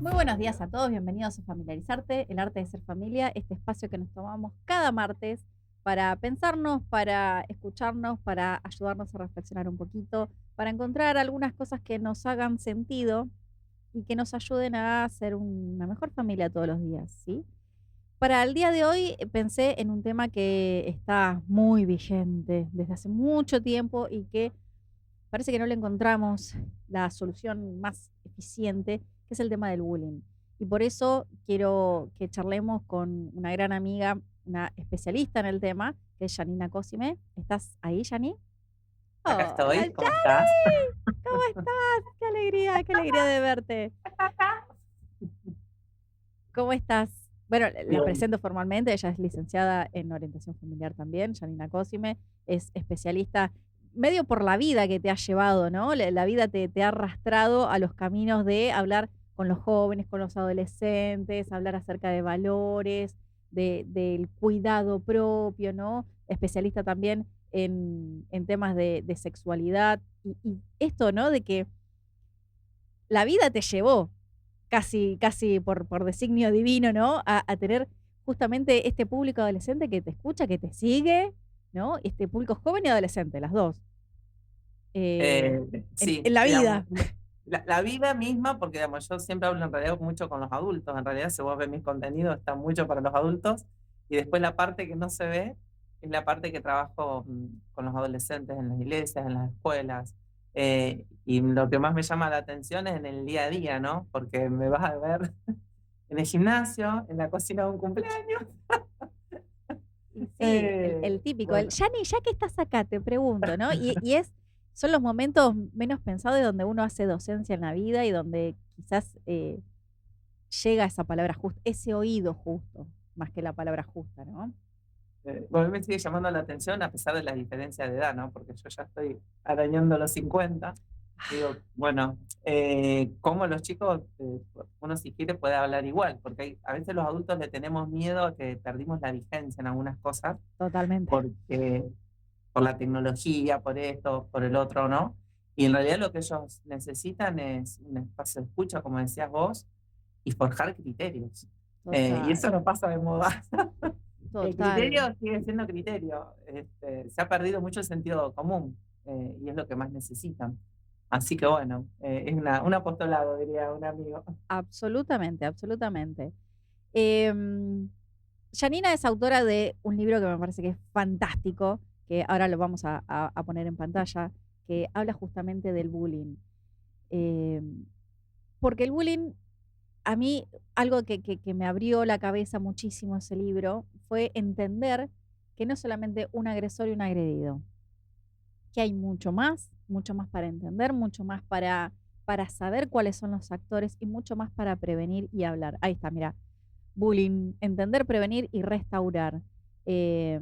Muy buenos días a todos, bienvenidos a Familiarizarte, el arte de ser familia, este espacio que nos tomamos cada martes para pensarnos, para escucharnos, para ayudarnos a reflexionar un poquito, para encontrar algunas cosas que nos hagan sentido y que nos ayuden a ser una mejor familia todos los días, ¿sí? Para el día de hoy pensé en un tema que está muy vigente desde hace mucho tiempo y que parece que no le encontramos la solución más eficiente, que es el tema del bullying. Y por eso quiero que charlemos con una gran amiga, una especialista en el tema, que es Janina Cosime. ¿Estás ahí, Jani? Acá Hola, estoy, ¿cómo estás? Jani. ¿Cómo estás? Qué alegría de verte. ¿Cómo estás? Bueno, la Bien. presento formalmente, ella es licenciada en orientación familiar también, Janina Cosime, es especialista medio por la vida que te ha llevado, ¿no? La vida te ha arrastrado a los caminos de hablar con los jóvenes, con los adolescentes, hablar acerca de valores, del cuidado propio, ¿no? Especialista también en temas de sexualidad y esto, ¿no? De que la vida te llevó casi por designio divino, ¿no? A tener justamente este público adolescente que te escucha, que te sigue, ¿no? Este público joven y adolescente, las 2 Eh, en sí, la digamos, vida. la vida misma, porque digamos, yo siempre hablo en realidad mucho con los adultos, en realidad si vos ves mis contenidos está mucho para los adultos, y después la parte que no se ve es la parte que trabajo con los adolescentes en las iglesias, en las escuelas, y lo que más me llama la atención es en el día a día, ¿no? Porque me vas a ver en el gimnasio, en la cocina de un cumpleaños. Y sí, el típico, el Bueno. Yani, ya que estás acá, te pregunto, ¿no? Son los momentos menos pensados de donde uno hace docencia en la vida y donde quizás llega esa palabra justa, ese oído justo, más que la palabra justa, ¿no? Bueno, a mí me sigue llamando la atención a pesar de la diferencia de edad, ¿no? Porque yo ya estoy arañando los 50. Digo, bueno, cómo los chicos, uno si quiere puede hablar igual, porque a veces los adultos le tenemos miedo a que perdimos la vigencia en algunas cosas, Totalmente. porque por la tecnología, por esto, por el otro, ¿no? Y en realidad lo que ellos necesitan es un espacio de escucha, como decías vos, y forjar criterios. Y Total, eso no pasa de moda. El total. criterio sigue siendo criterio. Se ha perdido mucho el sentido común, y es lo que más necesitan. Así que bueno, es un apostolado, diría un amigo. Absolutamente, absolutamente. Janina es autora de un libro que me parece que es fantástico, que ahora lo vamos a poner en pantalla, que habla justamente del bullying. Em, Porque el bullying, a mí, algo que me abrió la cabeza muchísimo ese libro, fue entender que no es solamente un agresor y un agredido, que hay mucho más para entender, mucho más para saber cuáles son los actores y mucho más para prevenir y hablar. Ahí está, mira, bullying, entender, prevenir y restaurar. Eh,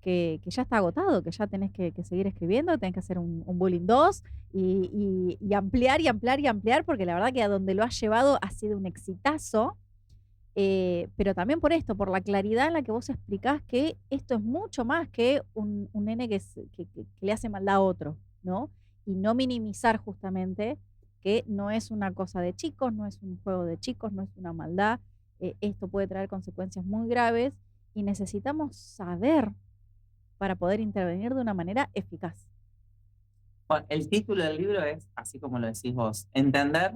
que ya está agotado, que ya tenés que seguir escribiendo, tenés que hacer un bullying 2 y ampliar y ampliar y ampliar, porque la verdad que a donde lo has llevado ha sido un exitazo, pero también por esto, por la claridad en la que vos explicás que esto es mucho más que un nene que le hace maldad a otro, ¿no? Y no minimizar justamente que no es una cosa de chicos, no es un juego de chicos, no es una maldad, esto puede traer consecuencias muy graves y necesitamos saber para poder intervenir de una manera eficaz. Bueno, el título del libro es, así como lo decís vos, entender.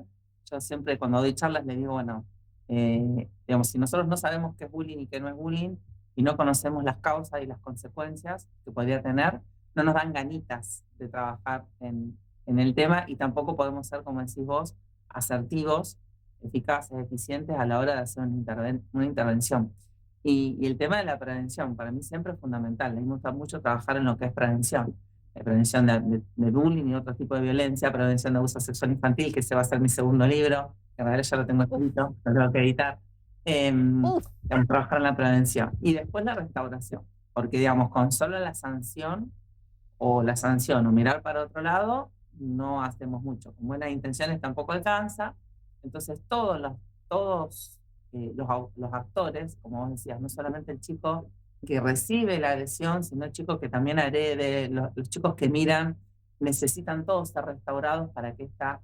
Yo siempre cuando doy charlas les digo, bueno, digamos, si nosotros no sabemos qué es bullying y qué no es bullying, y no conocemos las causas y las consecuencias que podría tener, no nos dan ganitas de trabajar en el tema, y tampoco podemos ser, como decís vos, asertivos, eficaces, eficientes a la hora de hacer una intervención. Y el tema de la prevención, para mí siempre es fundamental. A mí me gusta mucho trabajar en lo que es prevención, prevención de bullying y otro tipo de violencia, prevención de abuso sexual infantil, que ese va a ser mi segundo libro, que en realidad ya lo tengo Uf, escrito, lo tengo que editar. uf, Trabajar en la prevención. Y después la restauración, porque digamos, con solo la sanción o mirar para otro lado, no hacemos mucho. Con buenas intenciones tampoco alcanza. Entonces todos los actores, como vos decías, no solamente el chico que recibe la agresión, sino el chico que también agrede, los chicos que miran, necesitan todos ser restaurados para que esta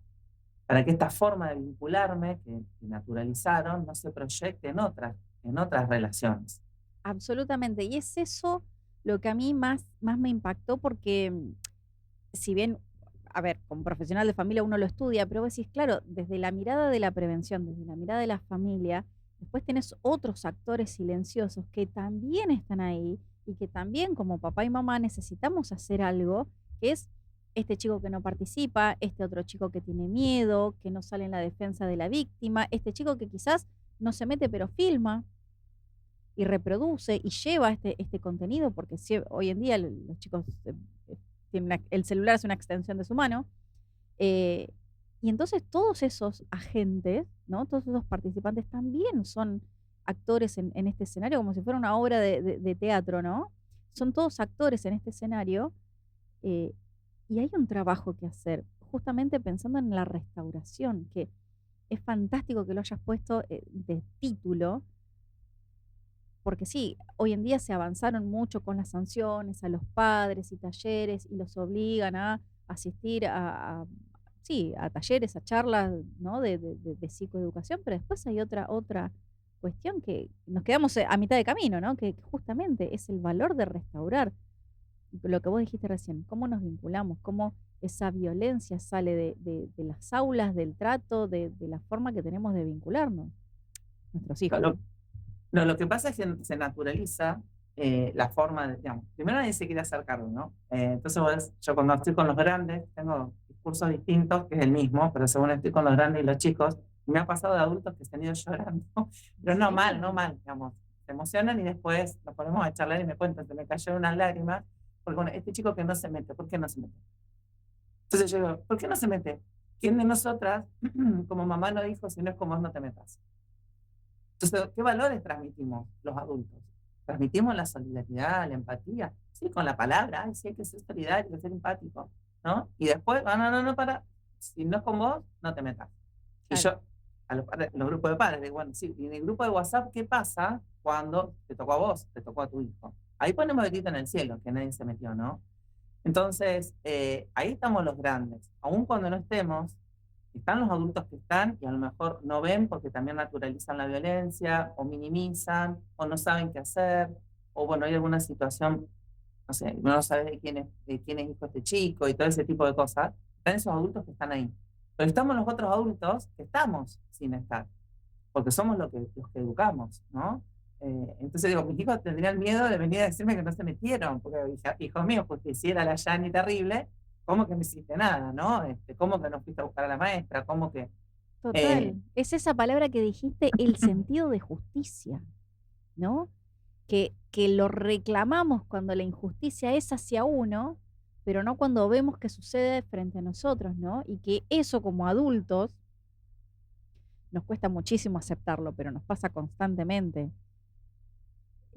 para que esta forma de vincularme que naturalizaron no se proyecte en otras relaciones. Absolutamente. Y es eso lo que a mí más me impactó porque, si bien, a ver, como profesional de familia uno lo estudia, pero vos decís, claro, desde la mirada de la prevención, desde la mirada de la familia, después tenés otros actores silenciosos que también están ahí y que también como papá y mamá necesitamos hacer algo, que es este chico que no participa, este otro chico que tiene miedo, que no sale en la defensa de la víctima, este chico que quizás no se mete pero filma y reproduce y lleva este contenido, porque hoy en día los chicos tienen el celular es una extensión de su mano. eh, y entonces todos esos agentes, ¿no? Todos esos participantes también son actores en este escenario, como si fuera una obra de teatro, ¿no? Son todos actores en este escenario, eh, y hay un trabajo que hacer, justamente pensando en la restauración, que es fantástico que lo hayas puesto de título, porque sí, hoy en día se avanzaron mucho con las sanciones a los padres y talleres y los obligan a asistir sí, a talleres, a charlas, ¿no? de psicoeducación, pero después hay otra cuestión que nos quedamos a mitad de camino, ¿no? Que justamente es el valor de restaurar lo que vos dijiste recién, cómo nos vinculamos, cómo esa violencia sale de las aulas, del trato, de la forma que tenemos de vincularnos, nuestros hijos, Lo, ¿no? no, lo que pasa es que se naturaliza la forma de, digamos, primero nadie se quiere hacer cargo, ¿no? Entonces yo cuando estoy con los grandes, tengo discursos distintos, que es el mismo, pero según estoy con los grandes y los chicos, me ha pasado de adultos que se han ido llorando, pero no mal, no Sí, mal, digamos, se emocionan y después nos ponemos a charlar y me cuentan, se me cayeron unas lágrimas, porque bueno, este chico que no se mete, ¿por qué no se mete? Entonces yo digo, ¿por qué no se mete? ¿Quién de nosotras, como mamá no dijo, si no es como vos no te metas? Entonces, ¿qué valores transmitimos los adultos? Transmitimos la solidaridad, la empatía, sí, con la palabra, ay, sí, hay que ser solidario, hay que ser empático, ¿no? Y después, no, para, si no es con vos, no te metas. Y claro. yo, a los, padres, los grupos de padres, digo, bueno, sí, y en el grupo de WhatsApp, ¿qué pasa cuando te tocó a vos, te tocó a tu hijo? Ahí ponemos el grito en el cielo, que nadie se metió, ¿no? Entonces, ahí estamos los grandes. Aún cuando no estemos, están los adultos que están y a lo mejor no ven porque también naturalizan la violencia o minimizan o no saben qué hacer o bueno, hay alguna situación, no sé, no sabes de quién es hijo este chico y todo ese tipo de cosas. Están esos adultos que están ahí. Pero estamos los otros adultos que estamos sin estar, porque somos los que educamos, ¿no? Entonces digo, mis hijos tendrían miedo de venir a decirme que no se metieron, porque hijo mío, pues que hiciera la Yani terrible, ¿cómo que no hiciste nada, no? ¿Cómo que no fuiste a buscar a la maestra? ¿Cómo que...? Eh, Total. Es esa palabra que dijiste, el sentido de justicia, ¿no? Que lo reclamamos cuando la injusticia es hacia uno, pero no cuando vemos que sucede frente a nosotros, ¿no? Y que eso como adultos nos cuesta muchísimo aceptarlo, pero nos pasa constantemente.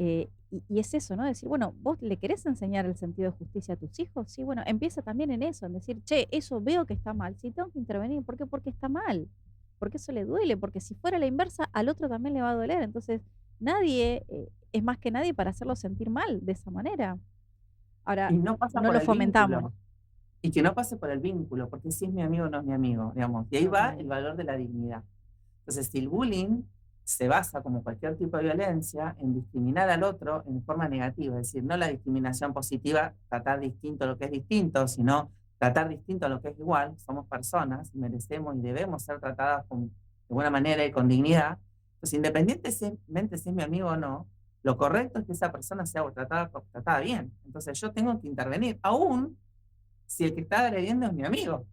Y es eso, ¿no? Decir, bueno, vos le querés enseñar el sentido de justicia a tus hijos, sí, bueno, empieza también en eso, en decir, che, eso veo que está mal, sí, tengo que intervenir, ¿por qué? Porque está mal, porque eso le duele, porque si fuera la inversa, al otro también le va a doler, entonces nadie es más que nadie para hacerlo sentir mal de esa manera. Ahora, y no pasa no por lo el fomentamos. vínculo, y que no pase por el vínculo, porque si es mi amigo o no es mi amigo, digamos. Y ahí va Total. el valor de la dignidad. Entonces, si el bullying se basa, como cualquier tipo de violencia, en discriminar al otro en forma negativa, es decir, no la discriminación positiva, tratar distinto lo que es distinto, sino tratar distinto a lo que es igual, somos personas, merecemos y debemos ser tratadas de buena manera y con dignidad, pues independientemente si es mi amigo o no, lo correcto es que esa persona sea tratada bien. Entonces yo tengo que intervenir, aún si el que está agrediendo es mi amigo.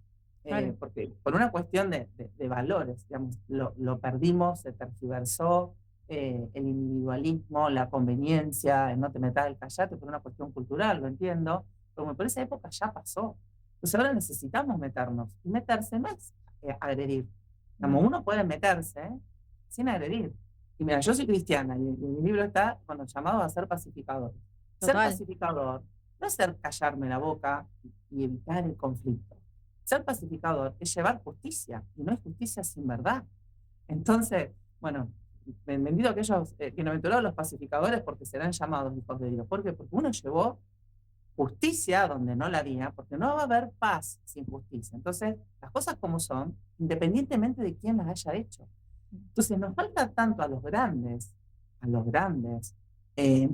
Claro. Porque por una cuestión de valores, digamos, lo perdimos, se tergiversó el individualismo, la conveniencia, el no te metas el callate por una cuestión cultural, lo entiendo, pero por esa época ya pasó. Entonces ahora necesitamos meternos, y meterse no es agredir. Como No, uno puede meterse sin agredir. Y mira, yo soy cristiana y en mi libro está bueno, llamado a ser pacificador. Ser total. pacificador no es ser callarme la boca y evitar el conflicto. Ser pacificador es llevar justicia, y no es justicia sin verdad. Entonces, bueno, bendito aquellos, bienaventurados los pacificadores porque serán llamados hijos de Dios. ¿Por qué? Porque uno llevó justicia donde no la había, porque no va a haber paz sin justicia. Entonces, las cosas como son, independientemente de quién las haya hecho. Entonces, nos falta tanto a los grandes, eh,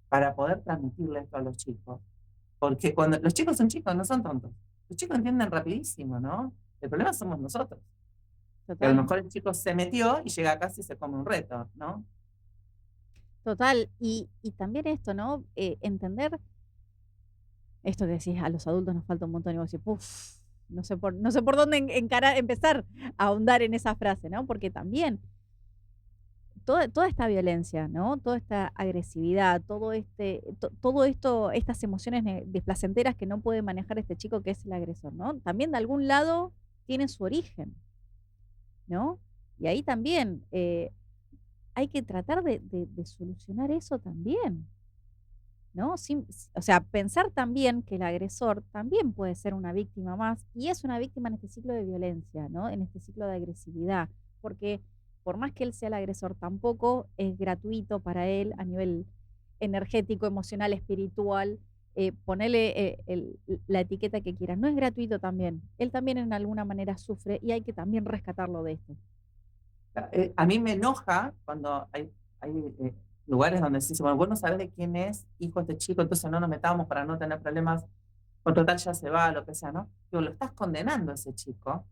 para poder transmitirle esto a los chicos. Porque cuando los chicos son chicos, no son tontos. Los chicos entienden rapidísimo, ¿no? El problema somos nosotros. Que a lo Total, mejor el chico se metió y llega a casa y se come un reto, ¿no? total. Y también esto, ¿no? Entender esto que decís, a los adultos nos falta un montón y vos decís, puf, no sé por dónde empezar a ahondar en esa frase, ¿no? Porque también toda esta violencia, ¿no? Toda esta agresividad, todo esto, estas emociones desplacenteras que no puede manejar este chico que es el agresor, ¿no? También de algún lado tiene su origen, ¿no? Y ahí también hay que tratar de solucionar eso también, ¿no? O sea, pensar también que el agresor también puede ser una víctima más y es una víctima en este ciclo de violencia, ¿no? En este ciclo de agresividad, porque por más que él sea el agresor, tampoco es gratuito para él a nivel energético, emocional, espiritual, ponerle la etiqueta que quieras. No es gratuito también. Él también en alguna manera sufre y hay que también rescatarlo de esto. A mí me enoja cuando hay lugares donde se dice, bueno, vos no sabés de quién es hijo de este chico, entonces no nos metamos para no tener problemas, por total ya se va, lo que sea, ¿no? Digo, lo estás condenando a ese chico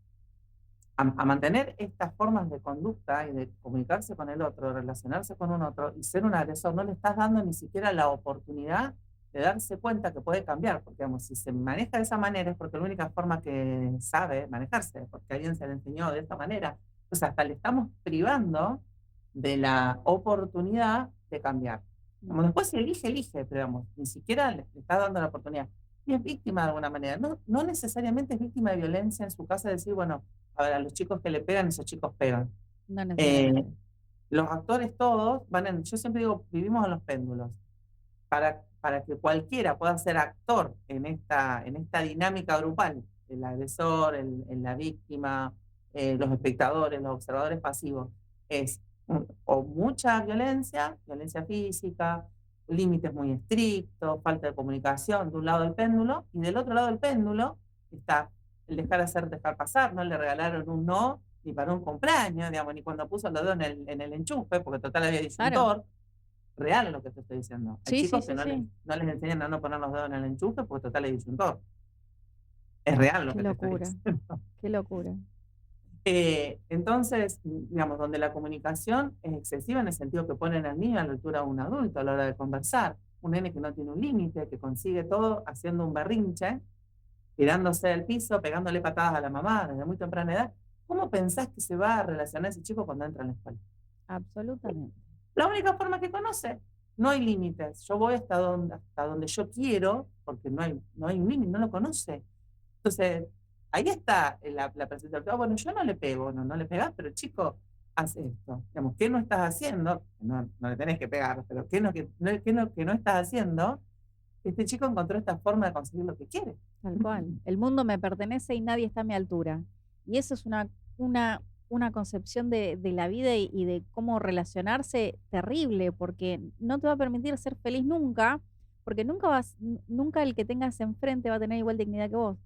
a mantener estas formas de conducta y de comunicarse con el otro, relacionarse con un otro y ser un agresor. No le estás dando ni siquiera la oportunidad de darse cuenta que puede cambiar, porque digamos, si se maneja de esa manera es porque la única forma que sabe manejarse, porque alguien se le enseñó de esta manera. Entonces hasta le estamos privando de la oportunidad de cambiar. Como después si elige, pero digamos, ni siquiera le está dando la oportunidad. Y es víctima de alguna manera. No, no necesariamente es víctima de violencia en su casa, decir, bueno, a ver, a los chicos que le pegan, esos chicos pegan. No Eh, necesariamente. los actores todos yo siempre digo, vivimos en los péndulos. Para que cualquiera pueda ser actor en esta dinámica grupal, el agresor, la víctima, los espectadores, los observadores pasivos, es o mucha violencia, violencia física, límites muy estrictos, falta de comunicación de un lado del péndulo, y del otro lado del péndulo está el dejar hacer, dejar pasar, no le regalaron un no ni para un cumpleaños, digamos, ni cuando puso los dedos en el enchufe, porque total había Claro. disyuntor. Real es lo que te estoy diciendo. Hay Sí, sí, chicos que sí, sí. no les enseñan a no poner los dedos en el enchufe porque total hay disyuntor. Es real lo Qué que te estoy locura, diciendo. qué locura. Entonces, digamos, donde la comunicación es excesiva en el sentido que ponen al niño a la altura de un adulto a la hora de conversar. Un nene que no tiene un límite, que consigue todo haciendo un berrinche, tirándose al piso, pegándole patadas a la mamá desde muy temprana edad. ¿Cómo pensás que se va a relacionar ese chico cuando entra en la escuela? Absolutamente. La única forma que conoce. No hay límites. Yo voy hasta donde yo quiero, porque no hay un límite, no lo conoce. Entonces, ahí está la percepción. Ah, bueno, yo no le pego, no le pegas, pero chico, haz esto. Digamos, ¿qué no estás haciendo? No le tenés que pegar, pero ¿qué no estás haciendo? Este chico encontró esta forma de conseguir lo que quiere. Tal cual. El mundo me pertenece y nadie está a mi altura. Y eso es una, una concepción de la vida y de cómo relacionarse terrible, porque no te va a permitir ser feliz nunca, porque nunca el que tengas enfrente va a tener igual dignidad que vos.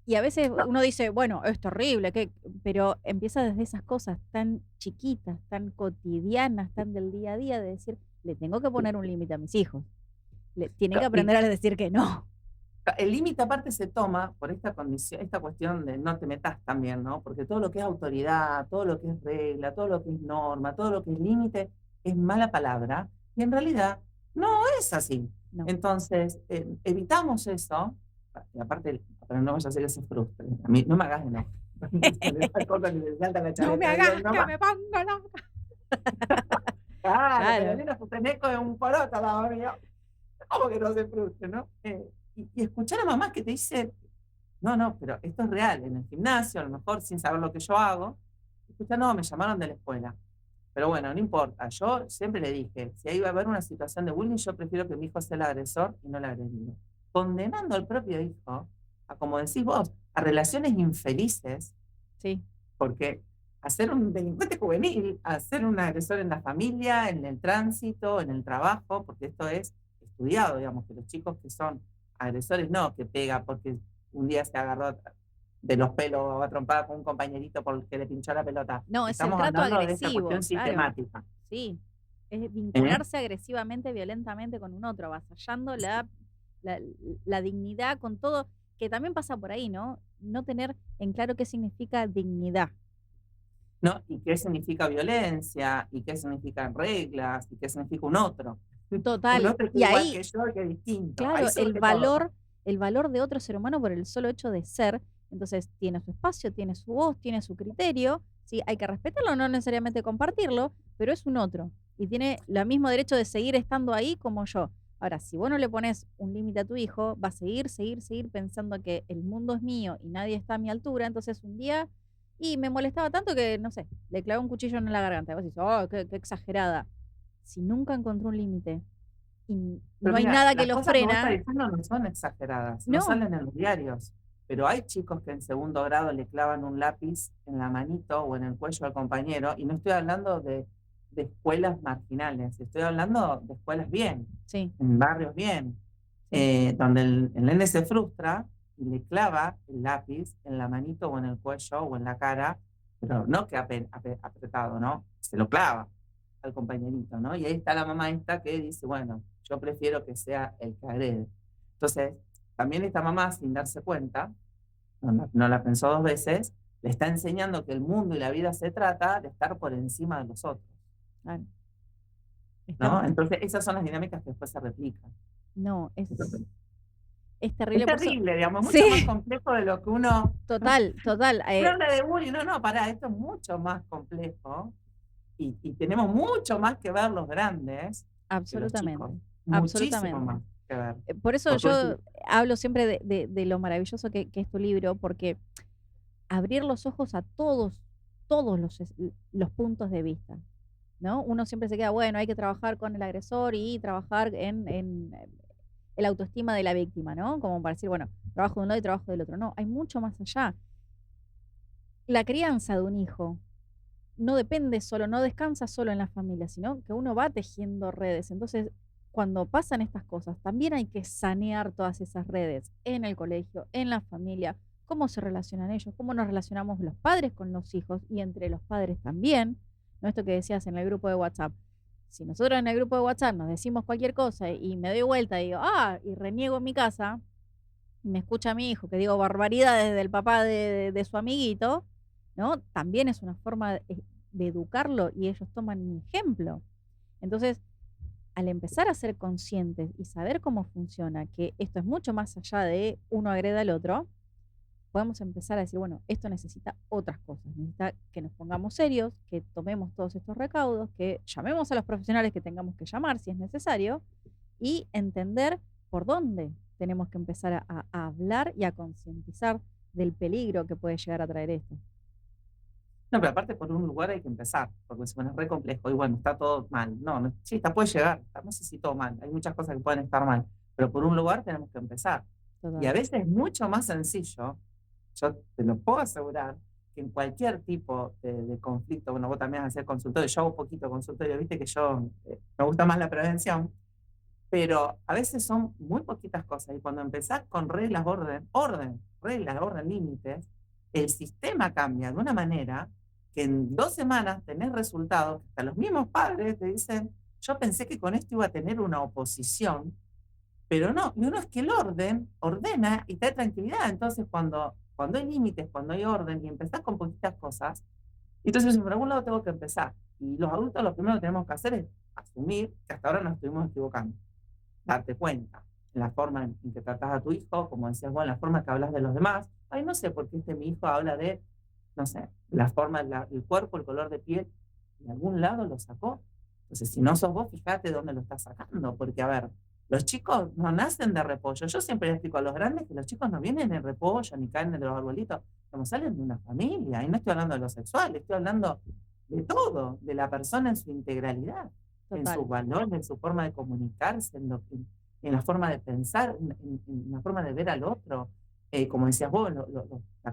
Y a veces uno dice, bueno, es terrible, pero empieza desde esas cosas tan chiquitas, tan cotidianas, tan del día a día, de decir, le tengo que poner un límite a mis hijos. Tienen que Y aprender a decir que no. el límite aparte se toma por esta condición, esta cuestión de no te metas también, ¿no? Porque todo lo que es autoridad, todo lo que es regla, todo lo que es norma, todo lo que es límite, es mala palabra. Y en realidad no es así. No. Entonces, evitamos eso. Y aparte, pero no vaya a ser que se frustre. A mí no me hagas enojar. Esa cosa que se salta la No me chaveta. hagas Digo, que no, me pongo loca. claro, pero Claro, Elena Fuseneco es un poroto al lado mío. ¿Cómo que no se frustre, no? Y escuchar a mamás que te dicen, no, pero esto es real, en el gimnasio, a lo mejor sin saber lo que yo hago, escucha, no, me llamaron de la escuela. Pero bueno, no importa, yo siempre le dije, si ahí va a haber una situación de bullying, yo prefiero que mi hijo sea el agresor y no el agredido. Condenando al propio hijo a, como decís vos, a relaciones infelices, sí, porque a ser un delincuente juvenil, a ser un agresor en la familia, en el tránsito, en el trabajo, porque esto es estudiado, digamos, que los chicos que son agresores no, que pega porque un día se agarró de los pelos a trompada con un compañerito porque le pinchó la pelota. No, es el Estamos trato hablando de esta cuestión agresivo, claro. sistemática. Sí. Es ¿Eh? vincularse agresivamente, violentamente con un otro, avasallando la, la dignidad con todo, que también pasa por ahí, ¿no? No tener en claro qué significa dignidad. ¿No? ¿Y qué significa violencia? ¿Y qué significan reglas? ¿Y qué significa un otro? Un Total. otro que Y es igual ahí, que yo, que es distinto. Ahí claro, surge todo. el valor de otro ser humano por el solo hecho de ser. Entonces, tiene su espacio, tiene su voz, tiene su criterio. Sí, hay que respetarlo, no necesariamente compartirlo, pero es un otro. Y tiene el mismo derecho de seguir estando ahí como yo. Ahora, si vos no le pones un límite a tu hijo, va a seguir pensando que el mundo es mío y nadie está a mi altura. Entonces, un día, y me molestaba tanto que, no sé, le clavé un cuchillo en la garganta. Y vos dices, oh, qué exagerada. Si nunca encontró un límite y Pero no hay mira, nada que las lo cosas que vos estás frena, diciendo no son exageradas, no no, salen en los diarios. Pero hay chicos que en segundo grado le clavan un lápiz en la manito o en el cuello al compañero, y no estoy hablando de escuelas marginales, estoy hablando de escuelas bien, sí, en barrios bien, sí, donde el nene se frustra y le clava el lápiz en la manito o en el cuello o en la cara, pero no que apretado, ¿no? Se lo clava al compañerito, ¿no? Y ahí está la mamá esta que dice, bueno, yo prefiero que sea el que agrede. Entonces, también esta mamá, sin darse cuenta, no la pensó dos veces, le está enseñando que el mundo y la vida se trata de estar por encima de los otros, claro. ¿no? Estamos, Entonces, esas son las dinámicas que después se replican. no, es Es terrible por eso. terrible, digamos, mucho más Sí, complejo de lo que uno... total, total. Uno habla de bullying, no, no, pará, esto es mucho más complejo y tenemos mucho más que ver los grandes que los chicos, Absolutamente, muchísimo absolutamente. más que ver. Por eso Porque vos yo decís, hablo siempre de lo maravilloso que es tu libro, porque abrir los ojos a todos los puntos de vista, ¿no? Uno siempre se queda, bueno, hay que trabajar con el agresor y trabajar en el autoestima de la víctima, ¿no? Como para decir, bueno, trabajo de un lado y trabajo del otro. No, hay mucho más allá. La crianza de un hijo no depende solo, no descansa solo en la familia, sino que uno va tejiendo redes. Entonces, cuando pasan estas cosas, también hay que sanear todas esas redes en el colegio, en la familia, cómo se relacionan ellos, cómo nos relacionamos los padres con los hijos y entre los padres también. ¿No? Esto que decías en el grupo de WhatsApp. Si nosotros en el grupo de WhatsApp nos decimos cualquier cosa y me doy vuelta y digo, y reniego en mi casa, y me escucha a mi hijo que digo barbaridades del papá de su amiguito, ¿no? También es una forma de educarlo y ellos toman mi ejemplo. Entonces, al empezar a ser conscientes y saber cómo funciona, que esto es mucho más allá de uno agreda al otro, podemos empezar a decir, bueno, esto necesita otras cosas, necesita que nos pongamos serios, que tomemos todos estos recaudos, que llamemos a los profesionales que tengamos que llamar si es necesario y entender por dónde tenemos que empezar a hablar y a concientizar del peligro que puede llegar a traer esto. no, pero aparte por un lugar hay que empezar, porque si bueno, es re complejo y bueno, está todo mal. No, no, sí, está, puede llegar, no sé si todo mal, hay muchas cosas que pueden estar mal, pero por un lugar tenemos que empezar. Y Total. a veces es mucho más sencillo, yo te lo puedo asegurar, que en cualquier tipo de conflicto, bueno, vos también hacer consultorio, yo hago poquito consultorio, viste que yo me gusta más la prevención, pero a veces son muy poquitas cosas y cuando empezás con reglas, reglas, orden, límites, el sistema cambia de una manera que en 2 semanas tenés resultados que hasta los mismos padres te dicen, yo pensé que con esto iba a tener una oposición, pero no, y uno es que el orden ordena y trae tranquilidad. Entonces, cuando hay límites, cuando hay orden y empezás con poquitas cosas, entonces por algún lado tengo que empezar. Y los adultos lo primero que tenemos que hacer es asumir que hasta ahora nos estuvimos equivocando, darte cuenta en la forma en que tratás a tu hijo, como decías vos, en la forma que hablas de los demás. Ay, no sé por qué mi hijo habla de, no sé, la forma, el cuerpo, el color de piel, de algún lado lo sacó. Entonces, si no sos vos, fíjate dónde lo estás sacando, porque a ver, los chicos no nacen de repollo. Yo siempre les explico a los grandes que los chicos no vienen en repollo ni caen de los arbolitos, como salen de una familia. Y no estoy hablando de lo sexual, estoy hablando de todo, de la persona en su integralidad, en Total. sus valores, en su forma de comunicarse, en la forma de pensar, en la forma de ver al otro. Como decías vos,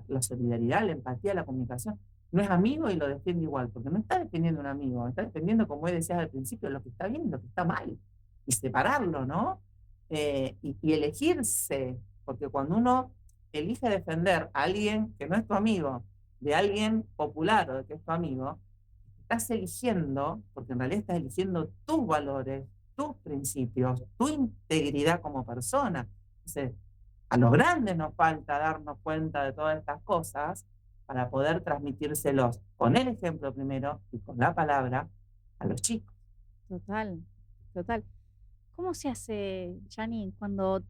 la solidaridad, la empatía, la comunicación. No es amigo y lo defiende igual, porque no está defendiendo un amigo, está defendiendo, como decías al principio, lo que está bien y lo que está mal. Y separarlo, ¿no? y elegirse, porque cuando uno elige defender a alguien que no es tu amigo, de alguien popular o de que es tu amigo, estás eligiendo, porque en realidad estás eligiendo tus valores, tus principios, tu integridad como persona. Entonces, a los grandes nos falta darnos cuenta de todas estas cosas para poder transmitírselos con el ejemplo primero y con la palabra a los chicos. Total, total. ¿Cómo se hace, Jani, cuando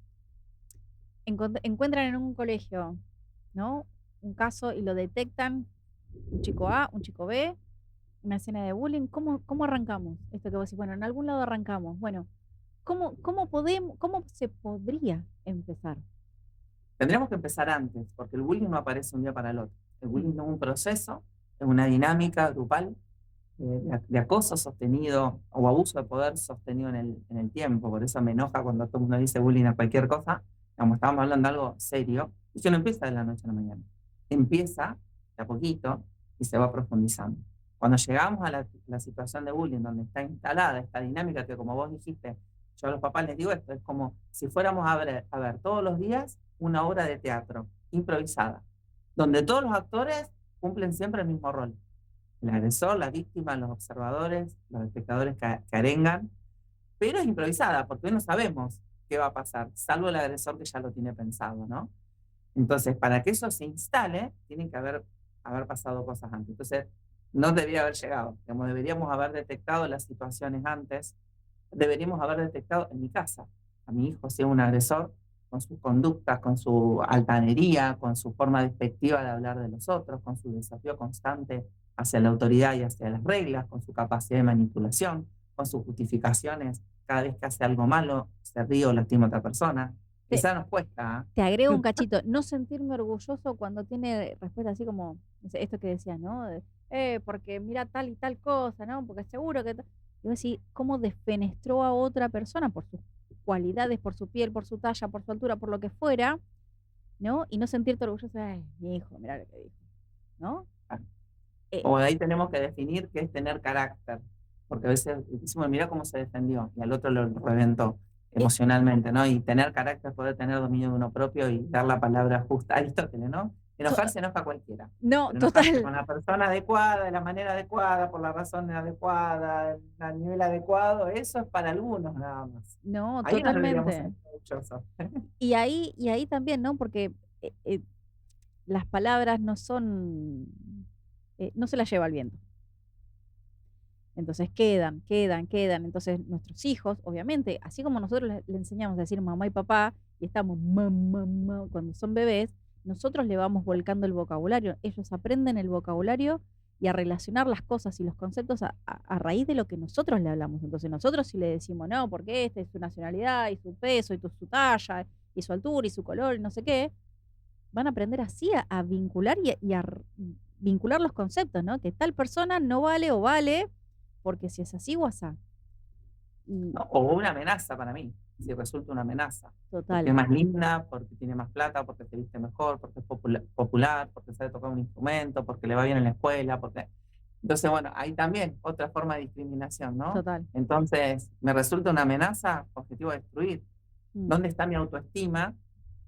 encuentran en un colegio, ¿no? Un caso y lo detectan, un chico A, un chico B, una escena de bullying? ¿Cómo arrancamos? Esto que vos decís, bueno, en algún lado arrancamos. Bueno, cómo se podría empezar? Tendríamos que empezar antes, porque el bullying no aparece un día para el otro. El Mm. bullying es un proceso, es una dinámica grupal de acoso sostenido o abuso de poder sostenido en el tiempo. Por eso me enoja cuando todo el mundo dice bullying a cualquier cosa. Como estábamos hablando de algo serio, y que no empieza de la noche a la mañana. Empieza de a poquito y se va profundizando. Cuando llegamos a la situación de bullying, donde está instalada esta dinámica que, como vos dijiste, yo a los papás les digo esto, es como si fuéramos a ver todos los días una obra de teatro improvisada, donde todos los actores cumplen siempre el mismo rol. El agresor, la víctima, los observadores, los espectadores que arengan, pero es improvisada, porque hoy no sabemos qué va a pasar, salvo el agresor que ya lo tiene pensado, ¿no? Entonces, para que eso se instale, tienen que haber pasado cosas antes. Entonces, no debería haber llegado. Digamos, deberíamos haber detectado las situaciones antes. Deberíamos haber detectado en mi casa a mi hijo si es un agresor, con sus conductas, con su altanería, con su forma despectiva de hablar de los otros, con su desafío constante hacia la autoridad y hacia las reglas, con su capacidad de manipulación, con sus justificaciones. Cada vez que hace algo malo, se ríe o lastima a otra persona. Te, Quizá nos cuesta, te agrego ¿eh? un cachito, no sentirme orgulloso cuando tiene respuesta así como, no sé, esto que decías, ¿no? Porque mira tal y tal cosa, ¿no? Porque seguro que... Y vos decís, ¿cómo defenestró a otra persona por sus cualidades, por su piel, por su talla, por su altura, por lo que fuera, ¿no? Y no sentirte orgulloso, ay, mi hijo, mira lo que dijo, ¿no? Eh, O ahí tenemos que definir qué es tener carácter, porque a veces decimos, mira cómo se defendió, y al otro lo reventó eh, emocionalmente, ¿no? Y tener carácter, poder tener dominio de uno propio y dar la palabra justa. Aristóteles, ¿no? to- Enojarse enoja a cualquiera, no, pero enojarse total, con la persona adecuada, de la manera adecuada, por la razón adecuada, al nivel adecuado, eso es para algunos nada más. no, Ahí nos deberíamos totalmente. sentir orgullosos. Y ahí también, ¿no? Porque las palabras no son, no se las lleva el viento. Entonces quedan. Entonces nuestros hijos, obviamente, así como nosotros le enseñamos a decir mamá y papá, y estamos mamá cuando son bebés, nosotros le vamos volcando el vocabulario. Ellos aprenden el vocabulario y a relacionar las cosas y los conceptos a raíz de lo que nosotros le hablamos. Entonces nosotros si le decimos, no, porque este es su nacionalidad y su peso y su talla y su altura y su color y no sé qué, van a aprender así a vincular y a vincular los conceptos, ¿no? Que tal persona no vale o vale porque si es así o asá. Y ¿No? O una amenaza para mí, si resulta una amenaza, porque total, es más linda, porque tiene más plata, porque se viste mejor, porque es popular, porque sabe tocar un instrumento, porque le va bien en la escuela, porque... Entonces, bueno, hay también otra forma de discriminación, ¿no? total. Entonces, me resulta una amenaza, objetivo de destruir. Mm. ¿Dónde está mi autoestima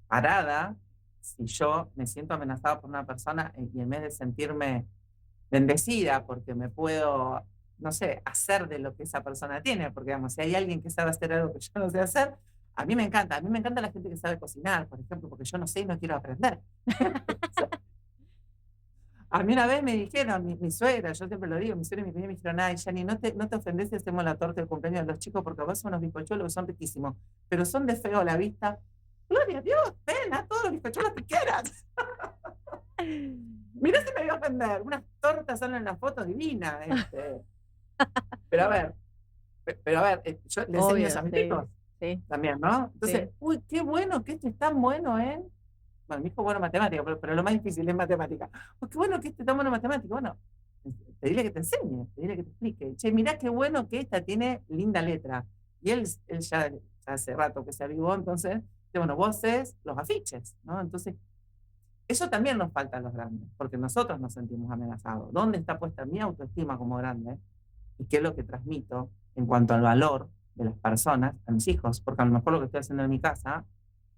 parada si yo me siento amenazado por una persona y en vez de sentirme bendecida porque me puedo, no sé, hacer de lo que esa persona tiene, porque digamos, si hay alguien que sabe hacer algo que yo no sé hacer, a mí me encanta la gente que sabe cocinar, por ejemplo, porque yo no sé y no quiero aprender. A mí una vez me dijeron, mi suegra, yo siempre lo digo, mi suegra y mi cuñada me dijeron, ay, Yanni, no te ofendes si hacemos la torta de cumpleaños de los chicos porque vos son unos bizcochuelos que son riquísimos, pero son de feo a la vista. Gloria a Dios, ven a todos los bizcochuelos que quieras. Mirá si me voy a ofender. Unas tortas salen en la foto divina. Pero a ver, yo le enseño eso Obvio, a mis sí, hijos sí, también, ¿no? sí. Entonces, uy, qué bueno que este es tan bueno en... Bueno, mi hijo es bueno en matemática, pero lo más difícil es matemática. Uy, qué bueno que este es tan bueno en matemática. Bueno, pedirle que te enseñe, pedirle que te explique. Che, mirá qué bueno que esta tiene linda letra. Y él ya hace rato que se avivó, entonces, bueno, vos haces los afiches, ¿no? Entonces, eso también nos falta a los grandes, porque nosotros nos sentimos amenazados. ¿Dónde está puesta mi autoestima como grande? ¿Y qué es lo que transmito en cuanto al valor de las personas, a mis hijos, porque a lo mejor lo que estoy haciendo en mi casa,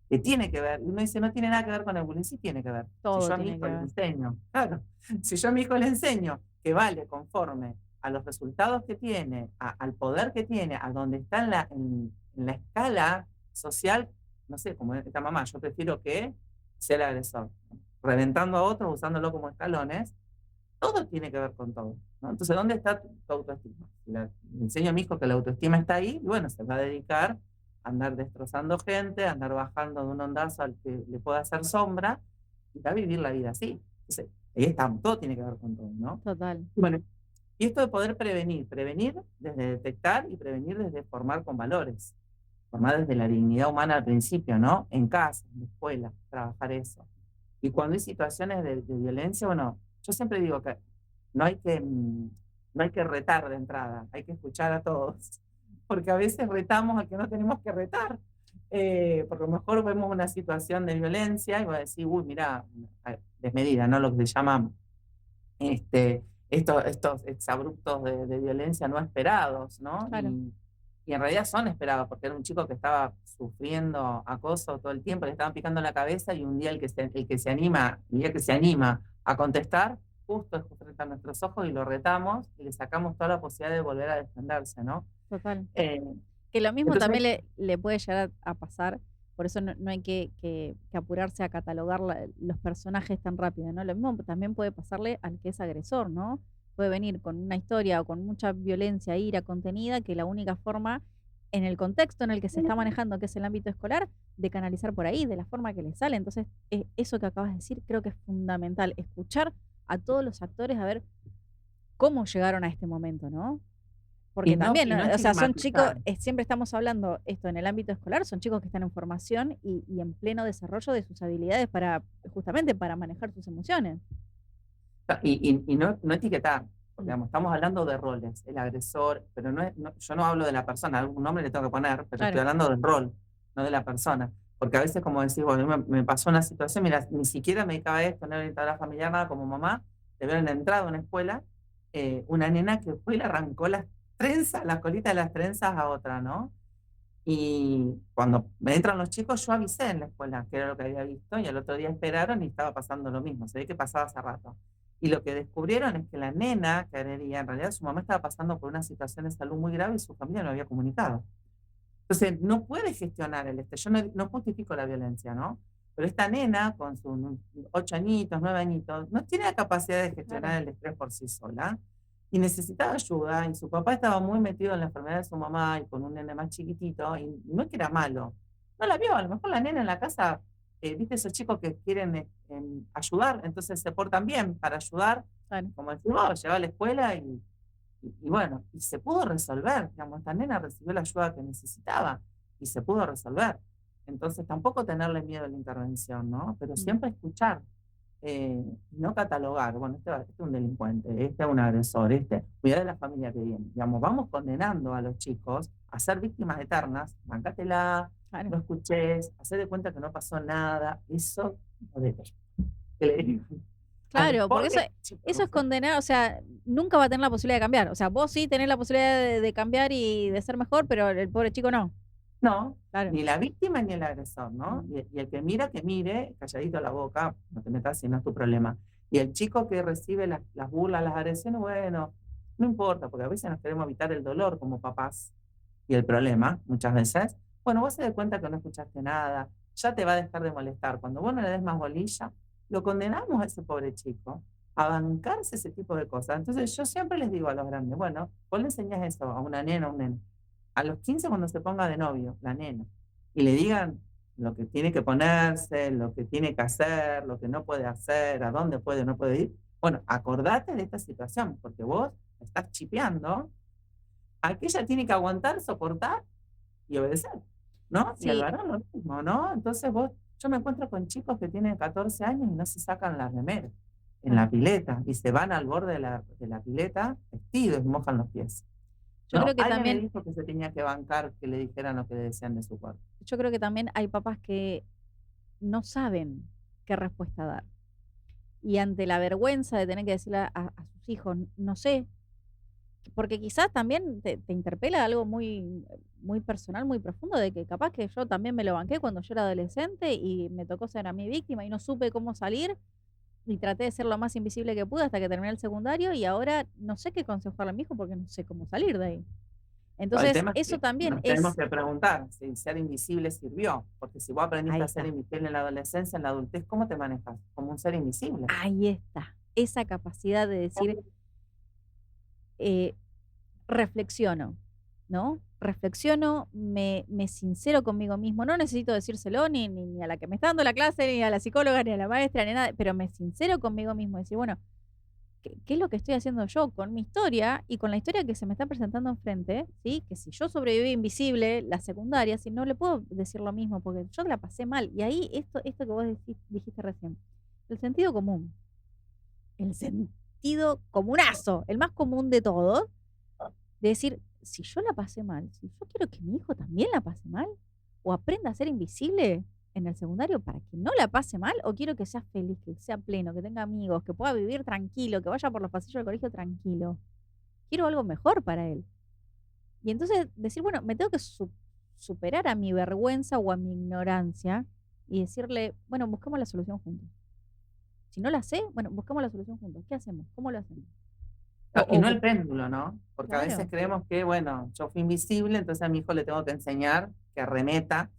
que tiene que ver, y uno dice, no tiene nada que ver con el bullying, sí tiene que ver. Si Todo yo a mi tiene que hijo le ver. enseño, claro, si yo a mi hijo le enseño que vale conforme a los resultados que tiene, al poder que tiene, a donde está en la escala social, no sé, como esta mamá, yo prefiero que sea el agresor, reventando a otros, usándolo como escalones, todo tiene que ver con todo, ¿no? Entonces, ¿dónde está tu autoestima? Le enseño a mi hijo que la autoestima está ahí, y bueno, se va a dedicar a andar destrozando gente, a andar bajando de un ondazo al que le pueda hacer sombra, y va a vivir la vida así. Entonces, ahí está, todo tiene que ver con todo, ¿no? Total. Bueno, y esto de poder prevenir, prevenir desde detectar y prevenir desde formar con valores, formar desde la dignidad humana al principio, ¿no? En casa, en la escuela, trabajar eso. Y cuando hay situaciones de violencia, bueno, yo siempre digo que no hay que, no hay que retar de entrada, hay que escuchar a todos, porque a veces retamos al que no tenemos que retar, porque a lo mejor vemos una situación de violencia y va a decir, uy, mira, desmedida, ¿no? Lo que se llama estos exabruptos de violencia no esperados, ¿no? Claro. Y en realidad son esperados, porque era un chico que estaba sufriendo acoso todo el tiempo, le estaban picando la cabeza y un día el día que se anima a contestar, justo es frente a nuestros ojos y lo retamos y le sacamos toda la posibilidad de volver a defenderse, ¿no? Total. Eh, Que lo mismo entonces, también le puede llegar a pasar, por eso no hay que apurarse a catalogar los personajes tan rápido, ¿no? Lo mismo también puede pasarle al que es agresor, ¿no? Puede venir con una historia o con mucha violencia, ira contenida, que la única forma, en el contexto en el que se está manejando, que es el ámbito escolar, de canalizar por ahí, de la forma que le sale. Entonces, eso que acabas de decir creo que es fundamental, escuchar a todos los actores a ver cómo llegaron a este momento, ¿no? Porque también, y ¿no? no O sea, son chicos, estigmatizar. siempre estamos hablando esto en el ámbito escolar, son chicos que están en formación y en pleno desarrollo de sus habilidades para, justamente para manejar sus emociones. Y no etiquetar, porque Mm, digamos, estamos hablando de roles, el agresor, pero yo no hablo de la persona, algún nombre le tengo que poner, pero estoy claro, hablando del rol, no de la persona. Porque a veces, como decís, bueno, a mí me pasó una situación, mira, ni siquiera me dedicaba a esto, no era orientadora familiar, nada como mamá, de ver en la entrada de una escuela, una nena que fue y le arrancó las trenzas, las colitas de las trenzas a otra, ¿no? Y cuando me entran los chicos, yo avisé en la escuela que era lo que había visto y al otro día esperaron y estaba pasando lo mismo. Se ve que pasaba hace rato. Y lo que descubrieron es que la nena que agredía, en realidad su mamá estaba pasando por una situación de salud muy grave y su familia no había comunicado. Entonces, no puede gestionar el estrés. Yo no justifico la violencia, ¿no? Pero esta nena, con sus 8 añitos, 9 añitos, no tiene la capacidad de claro, gestionar el estrés por sí sola y necesitaba ayuda. Y su papá estaba muy metido en la enfermedad de su mamá y con un nene más chiquitito. Y no es que era malo. No la vio. A lo mejor la nena en la casa, viste esos chicos que quieren ayudar, entonces se portan bien para ayudar. claro. Como decimos, lleva a la escuela y bueno, y se pudo resolver, digamos, esta nena recibió la ayuda que necesitaba y se pudo resolver. Entonces, tampoco tenerle miedo a la intervención, ¿no? Pero Mm. siempre escuchar, no catalogar, bueno, este es un delincuente, este es un agresor, cuidar de la familia que viene. Digamos, vamos condenando a los chicos a ser víctimas eternas, bancátela, Claro. no escuches, hacer de cuenta que no pasó nada, eso no debe. Que le digo a los Claro, porque pobres eso chicos. es condenar, o sea, nunca va a tener la posibilidad de cambiar. O sea, vos sí tenés la posibilidad de cambiar y de ser mejor, pero el pobre chico no. No, Claro. ni la víctima ni el agresor, ¿no? Mm, Y el que mira, que mire, calladito la boca, no te metas si no es tu problema. Y el chico que recibe las burlas, las agresiones, bueno, no importa, porque a veces nos queremos evitar el dolor como papás y el problema, muchas veces. Bueno, vos se das cuenta que no escuchaste nada, ya te va a dejar de molestar. Cuando vos no le des más bolilla, lo condenamos a ese pobre chico a bancarse ese tipo de cosas. Entonces yo siempre les digo a los grandes, bueno, vos le enseñás eso a una nena, a un nene a los 15 cuando se ponga de novio, la nena, y le digan lo que tiene que ponerse, lo que tiene que hacer, lo que no puede hacer, a dónde puede o no puede ir. Bueno, acordate de esta situación, porque vos estás chipeando a que ella tiene que aguantar, soportar y obedecer, ¿no? Y al sí, varón lo mismo, ¿no? Entonces yo me encuentro con chicos que tienen 14 años y no se sacan la remera en claro. la pileta y se van al borde de la pileta vestidos y mojan los pies. Yo creo ¿No? que Alguien le también, dijo que se tenía que bancar que le dijeran lo que le decían de su cuerpo. yo creo que también hay papás que no saben qué respuesta dar. Y ante la vergüenza de tener que decirle a sus hijos, no sé porque quizás también te interpela algo muy personal, muy profundo, de que capaz que yo también me lo banqué cuando yo era adolescente y me tocó ser a mí víctima y no supe cómo salir y traté de ser lo más invisible que pude hasta que terminé el secundario y ahora no sé qué consejo darle a mi hijo porque no sé cómo salir de ahí. El Entonces, tema es eso que también nos tenemos es, que preguntar si ser invisible sirvió, porque si vos aprendiste ahí a ser está, invisible en la adolescencia, en la adultez, ¿cómo te manejas? Como un ser invisible. ahí está, esa capacidad de decir, eh, reflexiono, ¿no? Reflexiono, me sincero conmigo mismo. No necesito decírselo ni a la que me está dando la clase, ni a la psicóloga, ni a la maestra, ni nada, pero me sincero conmigo mismo. Decir, bueno, ¿qué es lo que estoy haciendo yo con mi historia y con la historia que se me está presentando enfrente? ¿Sí? Que si yo sobreviví invisible, la secundaria, si no le puedo decir lo mismo, porque yo la pasé mal. Y ahí, esto que vos dijiste recién, el sentido común, el sentido comunazo, el más común de todos de decir, si yo la pasé mal, si yo quiero que mi hijo también la pase mal, o aprenda a ser invisible en el secundario para que no la pase mal, o quiero que sea feliz, que sea pleno, que tenga amigos, que pueda vivir tranquilo, que vaya por los pasillos del colegio tranquilo. Quiero algo mejor para él. Y entonces decir, bueno, me tengo que superar a mi vergüenza o a mi ignorancia y decirle, bueno, busquemos la solución juntos. Si no la sé, bueno, busquemos la solución juntos. ¿Qué hacemos? ¿Cómo lo hacemos? O, Y o no el bu- péndulo, ¿no? Porque a veces claro, creemos que, bueno, yo fui invisible, entonces a mi hijo le tengo que enseñar que arremeta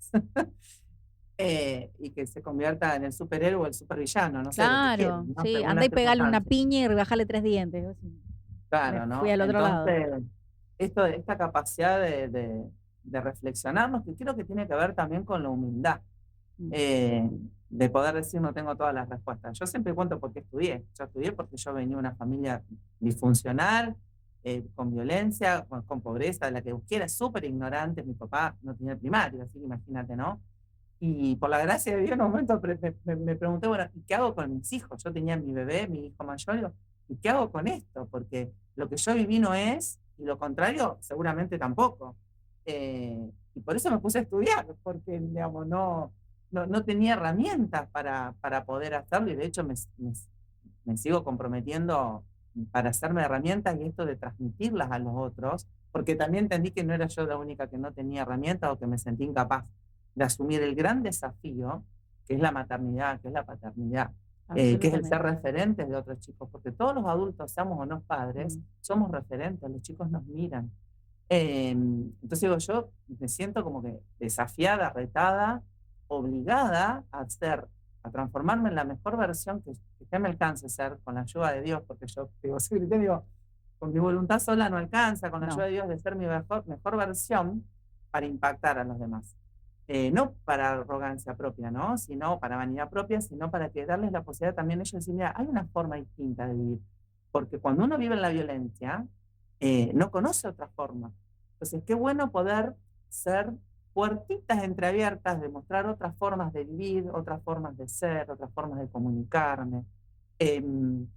y que se convierta en el superhéroe o el supervillano, no sé, lo que claro, quieran, ¿no? sí, Según anda las y pegarle una circunstancias. piña y bajarle 3 dientes. Yo sí, me Claro, fui ¿no? al otro lado. Entonces, esta capacidad de reflexionarnos, que creo que tiene que ver también con la humildad, Mm. eh, de poder decir no tengo todas las respuestas. Yo siempre cuento por qué estudié. Yo estudié porque yo venía de una familia disfuncional, con violencia, con pobreza, de la que quiera, súper ignorante. Mi papá no tenía el primario, así que imagínate, ¿no? Y por la gracia de Dios, en un momento me pregunté, bueno, ¿y qué hago con mis hijos? Yo tenía mi bebé, mi hijo mayor, digo, ¿y qué hago con esto? Porque lo que yo viví no es, y lo contrario seguramente tampoco. Y por eso me puse a estudiar, porque, digamos, no tenía herramientas para poder hacerlo, y de hecho me sigo comprometiendo para hacerme herramientas y esto de transmitirlas a los otros, porque también entendí que no era yo la única que no tenía herramientas o que me sentí incapaz de asumir el gran desafío que es la maternidad, que es la paternidad, que es el ser Absolutamente. referentes de otros chicos, porque todos los adultos, seamos o no padres, Mm. somos referentes, los chicos nos miran. Entonces digo, yo me siento como que desafiada, retada, obligada a transformarme en la mejor versión que me alcance ser con la ayuda de Dios, porque yo digo, soy cristiano, digo, con mi voluntad sola no alcanza, con la ayuda No, de Dios de ser mi mejor versión para impactar a los demás. No para arrogancia propia, ¿no? Sino para vanidad propia, sino para que darles la posibilidad también ellos de decir, mira, hay una forma distinta de vivir. Porque cuando uno vive en la violencia, no conoce otra forma. Entonces, qué bueno poder ser puertitas entreabiertas, de mostrar otras formas de vivir, otras formas de ser, otras formas de comunicarme. em,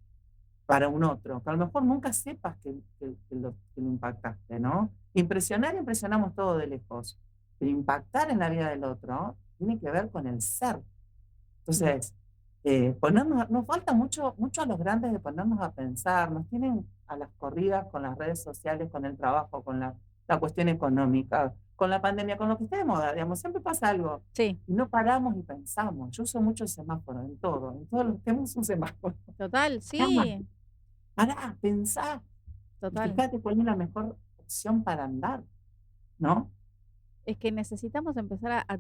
para un otro, que a lo mejor nunca sepas que lo impactaste, ¿no? Impresionar, impresionamos todo de lejos, pero impactar en la vida del otro tiene que ver con el ser. mm, Entonces, nos falta mucho a los grandes de ponernos a pensar, nos tienen a las corridas con las redes sociales, con el trabajo, con la cuestión económica, con la pandemia, con lo que esté de moda, digamos, siempre pasa algo. sí, Y no paramos y pensamos. Yo uso mucho el semáforo en todos los temas un semáforo. total, sí, Pará, pensá y total. fíjate cuál es la mejor opción para andar, ¿no? Es que necesitamos empezar a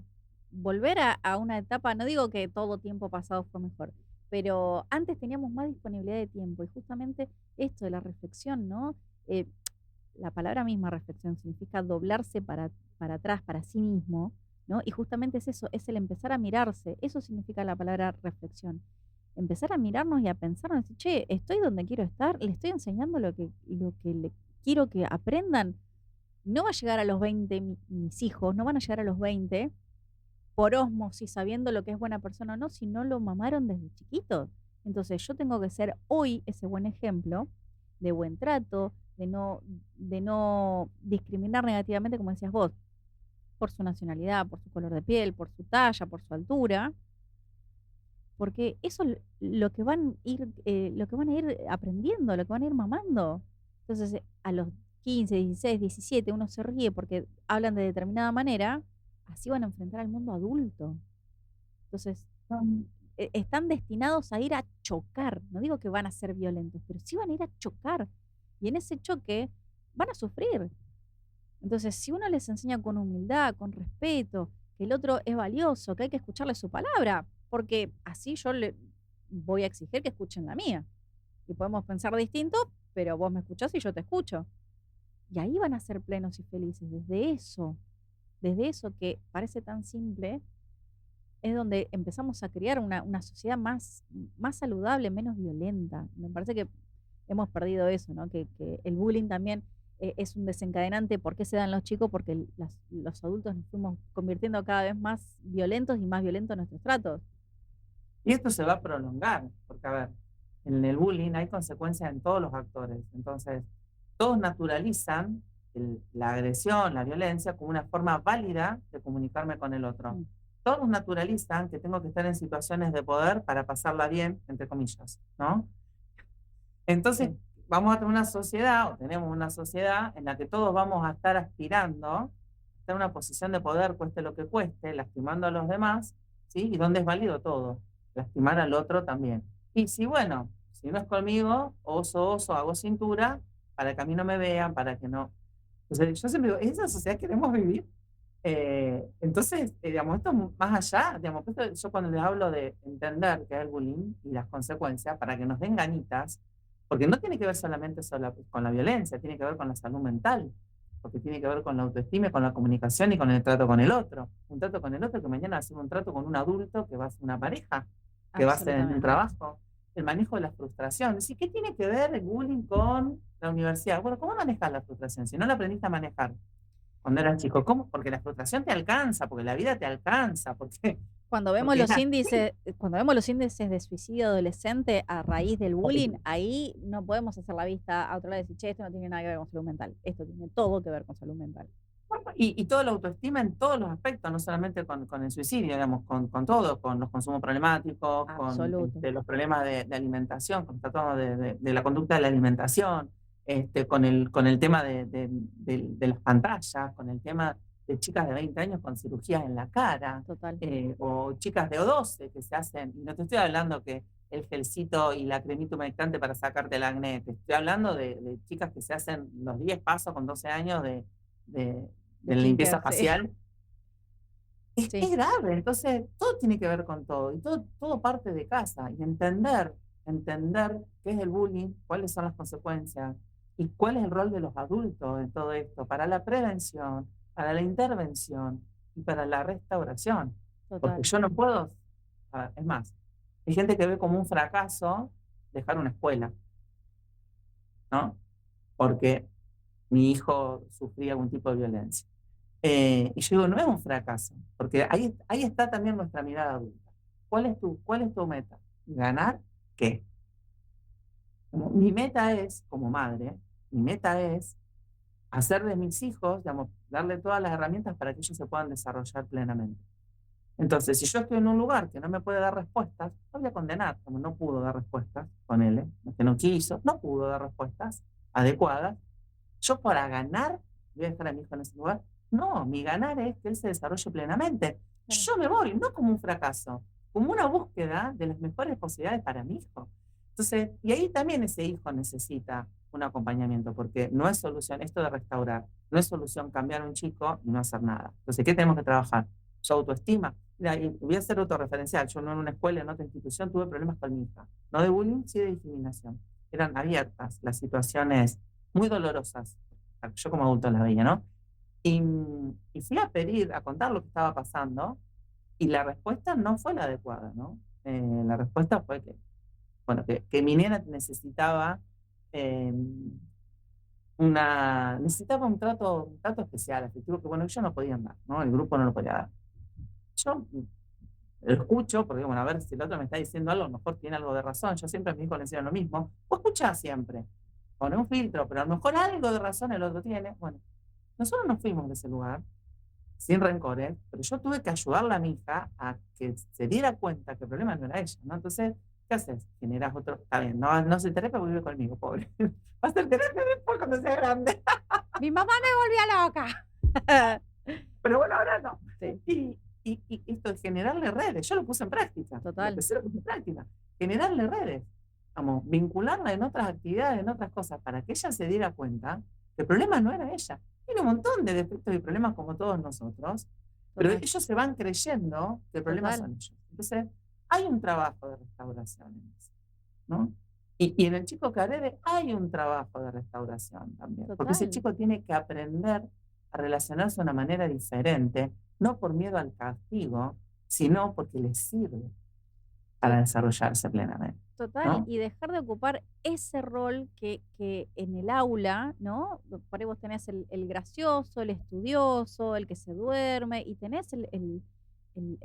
volver a una etapa, no digo que todo tiempo pasado fue mejor, pero antes teníamos más disponibilidad de tiempo y justamente esto de la reflexión, ¿no? Eh, la palabra misma reflexión significa doblarse para atrás, para sí mismo, ¿no? Y justamente es eso, es el empezar a mirarse, eso significa la palabra reflexión. Empezar a mirarnos y a pensarnos, decir, che, estoy donde quiero estar, le estoy enseñando lo que le quiero que aprendan. No va a llegar a los 20 mis hijos, no van a llegar a los 20 por ósmosis, sabiendo lo que es buena persona o no, si no lo mamaron desde chiquitos. Entonces yo tengo que ser hoy ese buen ejemplo de buen trato, de no discriminar negativamente, como decías vos, por su nacionalidad, por su color de piel, por su talla, por su altura, porque eso es lo que van a ir aprendiendo, lo que van a ir mamando. Entonces, a los 15, 16, 17, uno se ríe porque hablan de determinada manera, así van a enfrentar al mundo adulto. Entonces, están destinados a ir a chocar. No digo que van a ser violentos, pero sí van a ir a chocar. Y en ese choque van a sufrir. Entonces, si uno les enseña con humildad, con respeto, que el otro es valioso, que hay que escucharle su palabra, porque así yo le voy a exigir que escuchen la mía. Y podemos pensar distinto, pero vos me escuchás y yo te escucho. Y ahí van a ser plenos y felices. Desde eso que parece tan simple, es donde empezamos a crear una sociedad más saludable, menos violenta. Me parece que hemos perdido eso, ¿no? Que el bullying también es un desencadenante. ¿Por qué se dan los chicos? Porque los adultos nos fuimos convirtiendo cada vez más violentos y más violentos en nuestros tratos. Y esto se va a prolongar, porque a ver, en el bullying hay consecuencias en todos los actores. Entonces, todos naturalizan la agresión, la violencia, como una forma válida de comunicarme con el otro. Mm. Todos naturalizan que tengo que estar en situaciones de poder para pasarla bien, entre comillas, ¿no? Entonces, Sí, vamos a tener una sociedad, o tenemos una sociedad, en la que todos vamos a estar aspirando a estar en una posición de poder, cueste lo que cueste, lastimando a los demás, ¿sí? Y donde es válido todo, lastimar al otro también. Y si, bueno, si no es conmigo, oso, oso, hago cintura, para que a mí no me vean, para que no. Entonces, yo siempre digo, ¿es esa sociedad que queremos vivir? Entonces, digamos, esto es más allá, digamos, esto yo cuando les hablo de entender qué es el bullying y las consecuencias, para que nos den ganitas, porque no tiene que ver solamente con la violencia, tiene que ver con la salud mental, porque tiene que ver con la autoestima, y con la comunicación y con el trato con el otro. Un trato con el otro que mañana va a ser un trato con un adulto, que va a ser una pareja, que va a ser en un absolutamente. trabajo. El manejo de la frustración. Es decir, ¿qué tiene que ver el bullying con la universidad? Bueno, ¿cómo manejas la frustración? Si no la aprendiste a manejar cuando eras chico, ¿cómo? Porque la frustración te alcanza, porque la vida te alcanza, porque, Cuando vemos porque es los así. índices, cuando vemos los índices de suicidio adolescente a raíz del bullying, ahí no podemos hacer la vista a otro lado y decir, che, esto no tiene nada que ver con salud mental. Esto tiene todo que ver con salud mental. Y toda la autoestima en todos los aspectos, no solamente con el suicidio, digamos, con todo, con los consumos problemáticos, con Absoluto. los problemas de alimentación, con el trastorno de la conducta de la alimentación, con el tema de las pantallas, con el tema de chicas de 20 años con cirugías en la cara, Total. o chicas de O12 que se hacen, y no te estoy hablando que el gelcito y la cremita humectante para sacarte el acné, te estoy hablando de chicas que se hacen los 10 pasos con 12 años De de la limpieza skincare, sí. facial, Sí, es grave. Entonces, todo tiene que ver con todo, y todo parte de casa, y entender qué es el bullying, cuáles son las consecuencias, y cuál es el rol de los adultos en todo esto, para la prevención, para la intervención y para la restauración. Porque total. yo no puedo, es más, hay gente que ve como un fracaso dejar una escuela, ¿no? Porque mi hijo sufría algún tipo de violencia. Y yo digo, no es un fracaso, porque ahí está también nuestra mirada adulta. Cuál es tu meta? ¿Ganar qué? Mi meta es, como madre, mi meta es hacer de mis hijos, digamos, darle todas las herramientas para que ellos se puedan desarrollar plenamente. Entonces, si yo estoy en un lugar que no me puede dar respuestas, no voy a condenar, como no pudo dar respuestas con él, que no quiso, no pudo dar respuestas adecuadas. Yo para ganar, voy a dejar a mi hijo en ese lugar. No, mi ganar es que él se desarrolle plenamente. Claro. Yo me voy, no como un fracaso, como una búsqueda de las mejores posibilidades para mi hijo. Entonces, y ahí también ese hijo necesita un acompañamiento, porque no es solución, esto de restaurar, no es solución cambiar a un chico y no hacer nada. Entonces, ¿qué tenemos que trabajar? Su autoestima. Mira, y voy a ser autorreferencial. Yo no en una escuela, en otra institución, tuve problemas con mi hija. No de bullying, sí de discriminación. Eran abiertas las situaciones muy dolorosas. Yo como adulto las veía, ¿no? Y, y fui a pedir, a contar lo que estaba pasando, y la respuesta no fue la adecuada, ¿no? La respuesta fue que, bueno, que mi nena necesitaba eh, necesitaba un trato especial, afectivo, que bueno, ellos no podían dar, ¿no? El grupo no lo podía dar. Yo lo escucho, porque bueno, a ver si el otro me está diciendo algo, a lo mejor tiene algo de razón. Yo siempre a mi hijo le enseño lo mismo. O escuchá siempre, pone un filtro, pero a lo mejor algo de razón el otro tiene. Bueno, nosotros nos fuimos de ese lugar, sin rencores, pero yo tuve que ayudarle a mi hija a que se diera cuenta que el problema no era ella, ¿no? Entonces, ¿Qué haces? Generas otro, está bien, no hace terapia porque vive conmigo, pobre. Va a hacer terapia después cuando sea grande. Mi mamá me volvía loca. Pero bueno, ahora no. Sí, Y esto de generarle redes, yo lo puse en práctica. Lo total, empecé, lo puse en práctica. Generarle redes. Vamos, vincularla en otras actividades, en otras cosas, para que ella se diera cuenta que el problema no era ella. Tiene un montón de defectos y problemas como todos nosotros, pero total, ellos se van creyendo que el problema total, son ellos. Entonces, hay un trabajo de restauración en eso, ¿no? Y en el chico Carede hay un trabajo de restauración también, porque ese total. chico tiene que aprender a relacionarse de una manera diferente, no por miedo al castigo, sino porque le sirve para desarrollarse plenamente, Total, ¿no? y dejar de ocupar ese rol que en el aula, ¿no? Por ahí vos tenés el gracioso, el estudioso, el que se duerme, y tenés el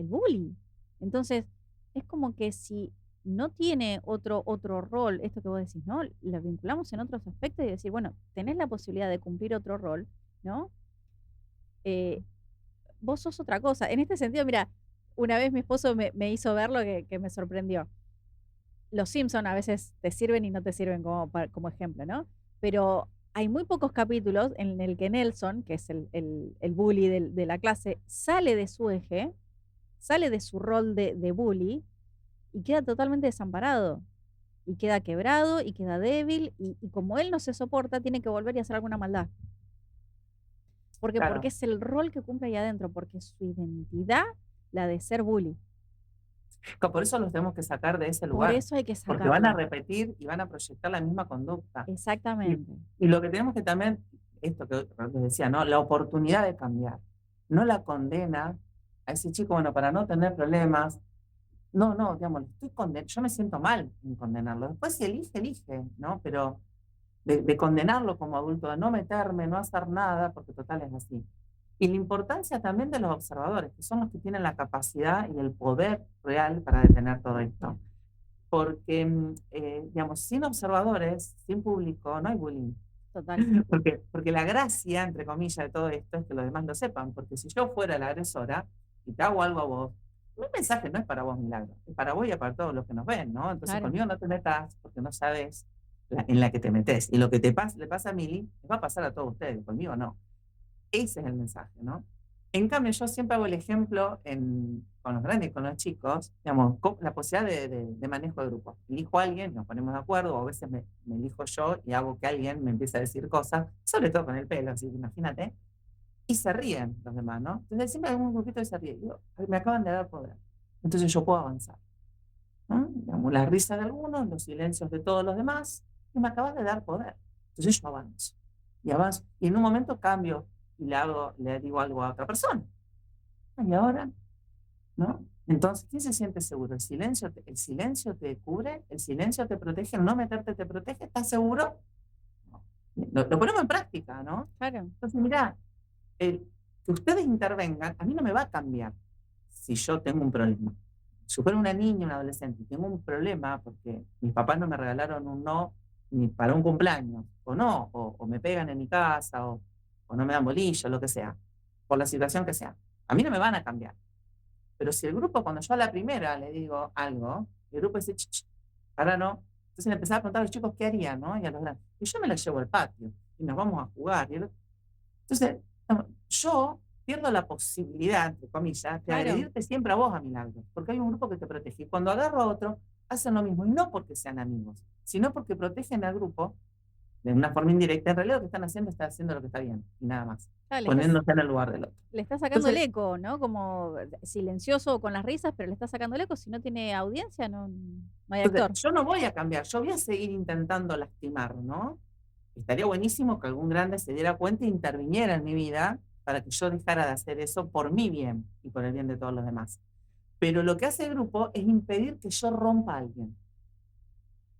bully. Entonces, es como que si no tiene otro rol, esto que vos decís, ¿no? Lo vinculamos en otros aspectos y decir, bueno, tenés la posibilidad de cumplir otro rol, ¿no? Eh, vos sos otra cosa. En este sentido, mira, una vez mi esposo me hizo ver lo que me sorprendió. Los Simpson a veces te sirven y no te sirven como ejemplo, ¿no? Pero hay muy pocos capítulos en el que Nelson, que es el bully de la clase, sale de su eje, sale de su rol de bully y queda totalmente desamparado. Y queda quebrado y queda débil y como él no se soporta, tiene que volver y hacer alguna maldad. ¿Por qué? Porque Claro. es el rol que cumple ahí adentro, porque es su identidad la de ser bully. Por eso los tenemos que sacar de ese Por lugar, eso hay que porque van a sacarlo. repetir y van a proyectar la misma conducta. Y, Exactamente. y lo que tenemos que también, esto que les decía, ¿no? La oportunidad de cambiar, no la condena a ese chico, bueno, para no tener problemas. No, digamos, yo me siento mal en condenarlo. Después si elige, elige, ¿no? Pero de condenarlo como adulto, de no meterme, no hacer nada, porque total es así. Y la importancia también de los observadores, que son los que tienen la capacidad y el poder real para detener todo esto. Bien, Porque, digamos, sin observadores, sin público, no hay bullying. total. Porque la gracia, entre comillas, de todo esto es que los demás lo sepan. Porque si yo fuera la agresora y te hago algo a vos, mi mensaje no es para vos, Milagro, es para vos y para todos los que nos ven, ¿no? Entonces Claro. conmigo no te metas porque no sabes en la que te metes. Y lo que le pasa a Mili, les va a pasar a todos ustedes, conmigo no. Ese es el mensaje, ¿no? En cambio, yo siempre hago el ejemplo con los grandes y con los chicos, digamos, la posibilidad de manejo de grupo. Elijo a alguien, nos ponemos de acuerdo, o a veces me elijo yo y hago que alguien me empiece a decir cosas, sobre todo con el pelo, así que imagínate, y se ríen los demás, ¿no? Entonces siempre hay un grupito que se ríe. Digo, "Ay, me acaban de dar poder. Entonces yo puedo avanzar, ¿no? Digamos, la risa de algunos, los silencios de todos los demás, y me acabas de dar poder. Entonces yo avanzo. Y avanzo. Y en un momento cambio y le digo algo a otra persona. Y ahora, ¿no? Entonces, ¿quién se siente seguro? El silencio te cubre, el silencio te protege, el no meterte te protege, ¿estás seguro? No. Lo ponemos en práctica, ¿no? Claro, Entonces, mirá, que ustedes intervengan, a mí no me va a cambiar si yo tengo un problema. Si fuera una niña, un adolescente, y tengo un problema porque mis papás no me regalaron un no ni para un cumpleaños, o no, o me pegan en mi casa, o no me dan bolillo, lo que sea, por la situación que sea. A mí no me van a cambiar. Pero si el grupo, cuando yo a la primera le digo algo, el grupo dice, "Ch, ch, ahora no". Entonces le empezaba a preguntar a los chicos qué harían, ¿no? Y a los grandes. Y yo me la llevo al patio y nos vamos a jugar. Entonces, yo pierdo la posibilidad, entre comillas, de claro. agredirte siempre a vos, a Milagro, porque hay un grupo que te protege. Y cuando agarro a otro, hacen lo mismo. Y no porque sean amigos, sino porque protegen al grupo de una forma indirecta. En realidad, lo que están haciendo está haciendo lo que está bien, y nada más, Claro, poniéndose en el lugar del otro. le estás sacando el Entonces, eco, ¿no? Como silencioso con las risas, pero le estás sacando el eco. Si no tiene audiencia, no hay actor. yo no voy a cambiar, yo voy a seguir intentando lastimar, ¿no? Estaría buenísimo que algún grande se diera cuenta e interviniera en mi vida para que yo dejara de hacer eso por mi bien y por el bien de todos los demás. Pero lo que hace el grupo es impedir que yo rompa a alguien.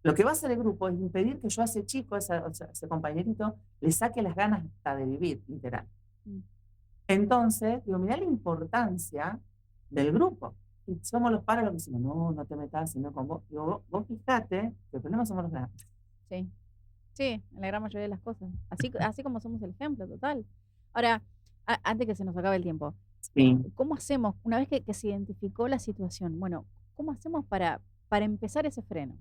Lo que va a hacer el grupo es impedir que yo a ese chico, a ese compañerito, le saque las ganas hasta de vivir, literal. Mm. Entonces, digo, mirá la importancia del grupo. Y somos los padres los que decimos, no, no te metas, sino con vos. Digo, vos fijate que el problema somos los grandes. Sí, sí, en la gran mayoría de las cosas. Así como somos el ejemplo, total. Ahora, antes que se nos acabe el tiempo, Sí. ¿cómo hacemos, una vez que se identificó la situación? Bueno, ¿cómo hacemos para para empezar ese freno?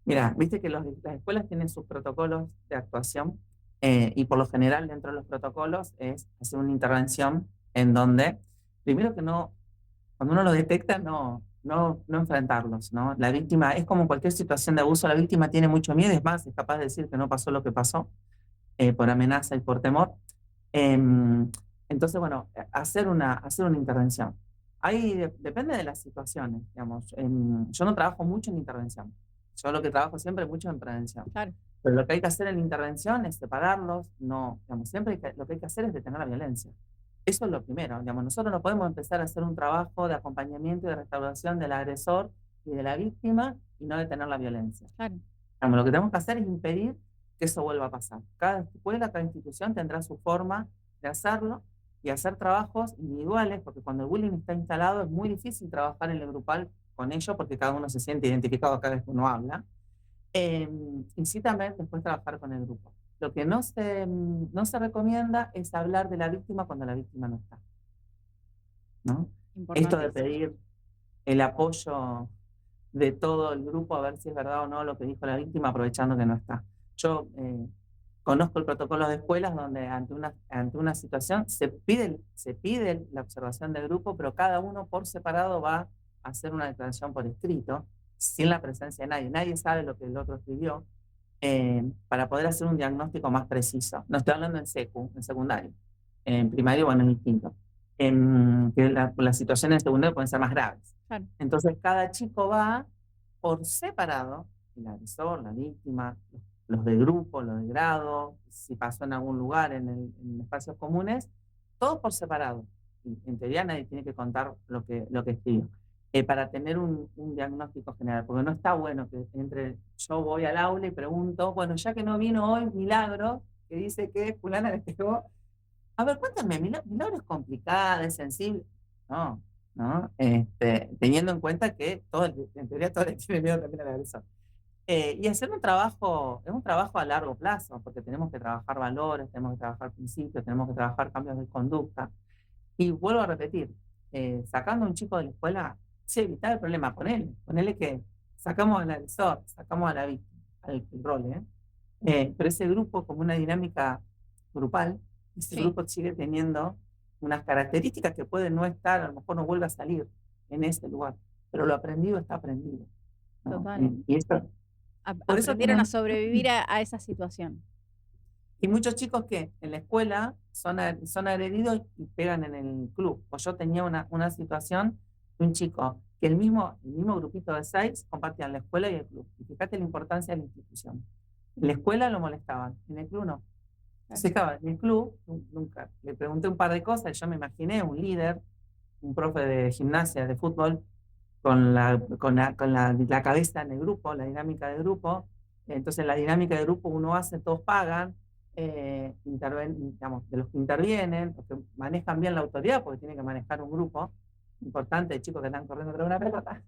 Mira, viste que las escuelas tienen sus protocolos de actuación y por lo general dentro de los protocolos es hacer una intervención en donde, primero que no, cuando uno lo detecta, no enfrentarlos, ¿no? La víctima, es como cualquier situación de abuso, la víctima tiene mucho miedo, es más, es capaz de decir que no pasó lo que pasó por amenaza y por temor. Em, entonces, bueno, hacer una intervención. Ahí depende de las situaciones, digamos. Yo no trabajo mucho en intervención. Yo lo que trabajo siempre es mucho en prevención. Claro, Pero lo que hay que hacer en la intervención es separarlos, no, digamos, siempre lo que hay que hacer es detener la violencia. Eso es lo primero, digamos, nosotros no podemos empezar a hacer un trabajo de acompañamiento y de restauración del agresor y de la víctima y no detener la violencia. claro. Digamos, lo que tenemos que hacer es impedir que eso vuelva a pasar. Cada escuela, cada institución tendrá su forma de hacerlo y hacer trabajos individuales, porque cuando el bullying está instalado es muy difícil trabajar en el grupal con ellos porque cada uno se siente identificado cada vez que uno habla. Y sí también después trabajar con el grupo. Lo que no se recomienda es hablar de la víctima cuando la víctima no está, ¿no? Esto de Importantísimo. pedir el apoyo de todo el grupo a ver si es verdad o no lo que dijo la víctima aprovechando que no está. Yo conozco el protocolo de escuelas donde ante una situación se pide la observación del grupo, pero cada uno por separado va a hacer una declaración por escrito, sin la presencia de nadie. Nadie sabe lo que el otro escribió, para poder hacer un diagnóstico más preciso. No estoy hablando en secundario. En primario, bueno, es distinto. Que las situaciones en secundario pueden ser más graves. Claro. Entonces, cada chico va por separado, el agresor, la víctima, los de grupo, los de grado, si pasó en algún lugar en espacios comunes, todos por separado. Y en teoría nadie tiene que contar lo que escribió. Para tener un diagnóstico general, porque no está bueno que yo voy al aula y pregunto, bueno, ya que no vino hoy Milagro, que dice que fulana le pegó, a ver, cuéntame, Milagro es complicada, es sensible. No, ¿no? Teniendo en cuenta que en teoría todo le tiene miedo también al agresor. Y hacer es un trabajo a largo plazo, porque tenemos que trabajar valores, tenemos que trabajar principios, tenemos que trabajar cambios de conducta. Y vuelvo a repetir, sacando a un chico de la escuela, sí, evitar el problema, ponele que sacamos al agresor, sacamos a la víctima, al rol, ¿eh? Pero ese grupo, como una dinámica grupal, ese Sí, grupo sigue teniendo unas características que pueden no estar, a lo mejor no vuelve a salir en ese lugar, pero lo aprendido está aprendido, ¿no? total. Y esto, por eso Aprendieron a tenemos, sobrevivir a esa situación. y muchos chicos que en la escuela son agredidos y pegan en el club. Pues yo tenía una situación de un chico que el mismo grupito de 6 compartían la escuela y el club. Y fíjate la importancia de la institución. En la escuela lo molestaban, en el club no. Claro. Entonces, claro, en el club nunca. Le pregunté un par de cosas y yo me imaginé un líder, un profe de gimnasia, de fútbol, con la cabeza en el grupo, la dinámica del grupo. Entonces, la dinámica del grupo uno hace, todos pagan, digamos, de los que intervienen, los que manejan bien la autoridad, porque tienen que manejar un grupo importante de chicos que están corriendo tras una pelota,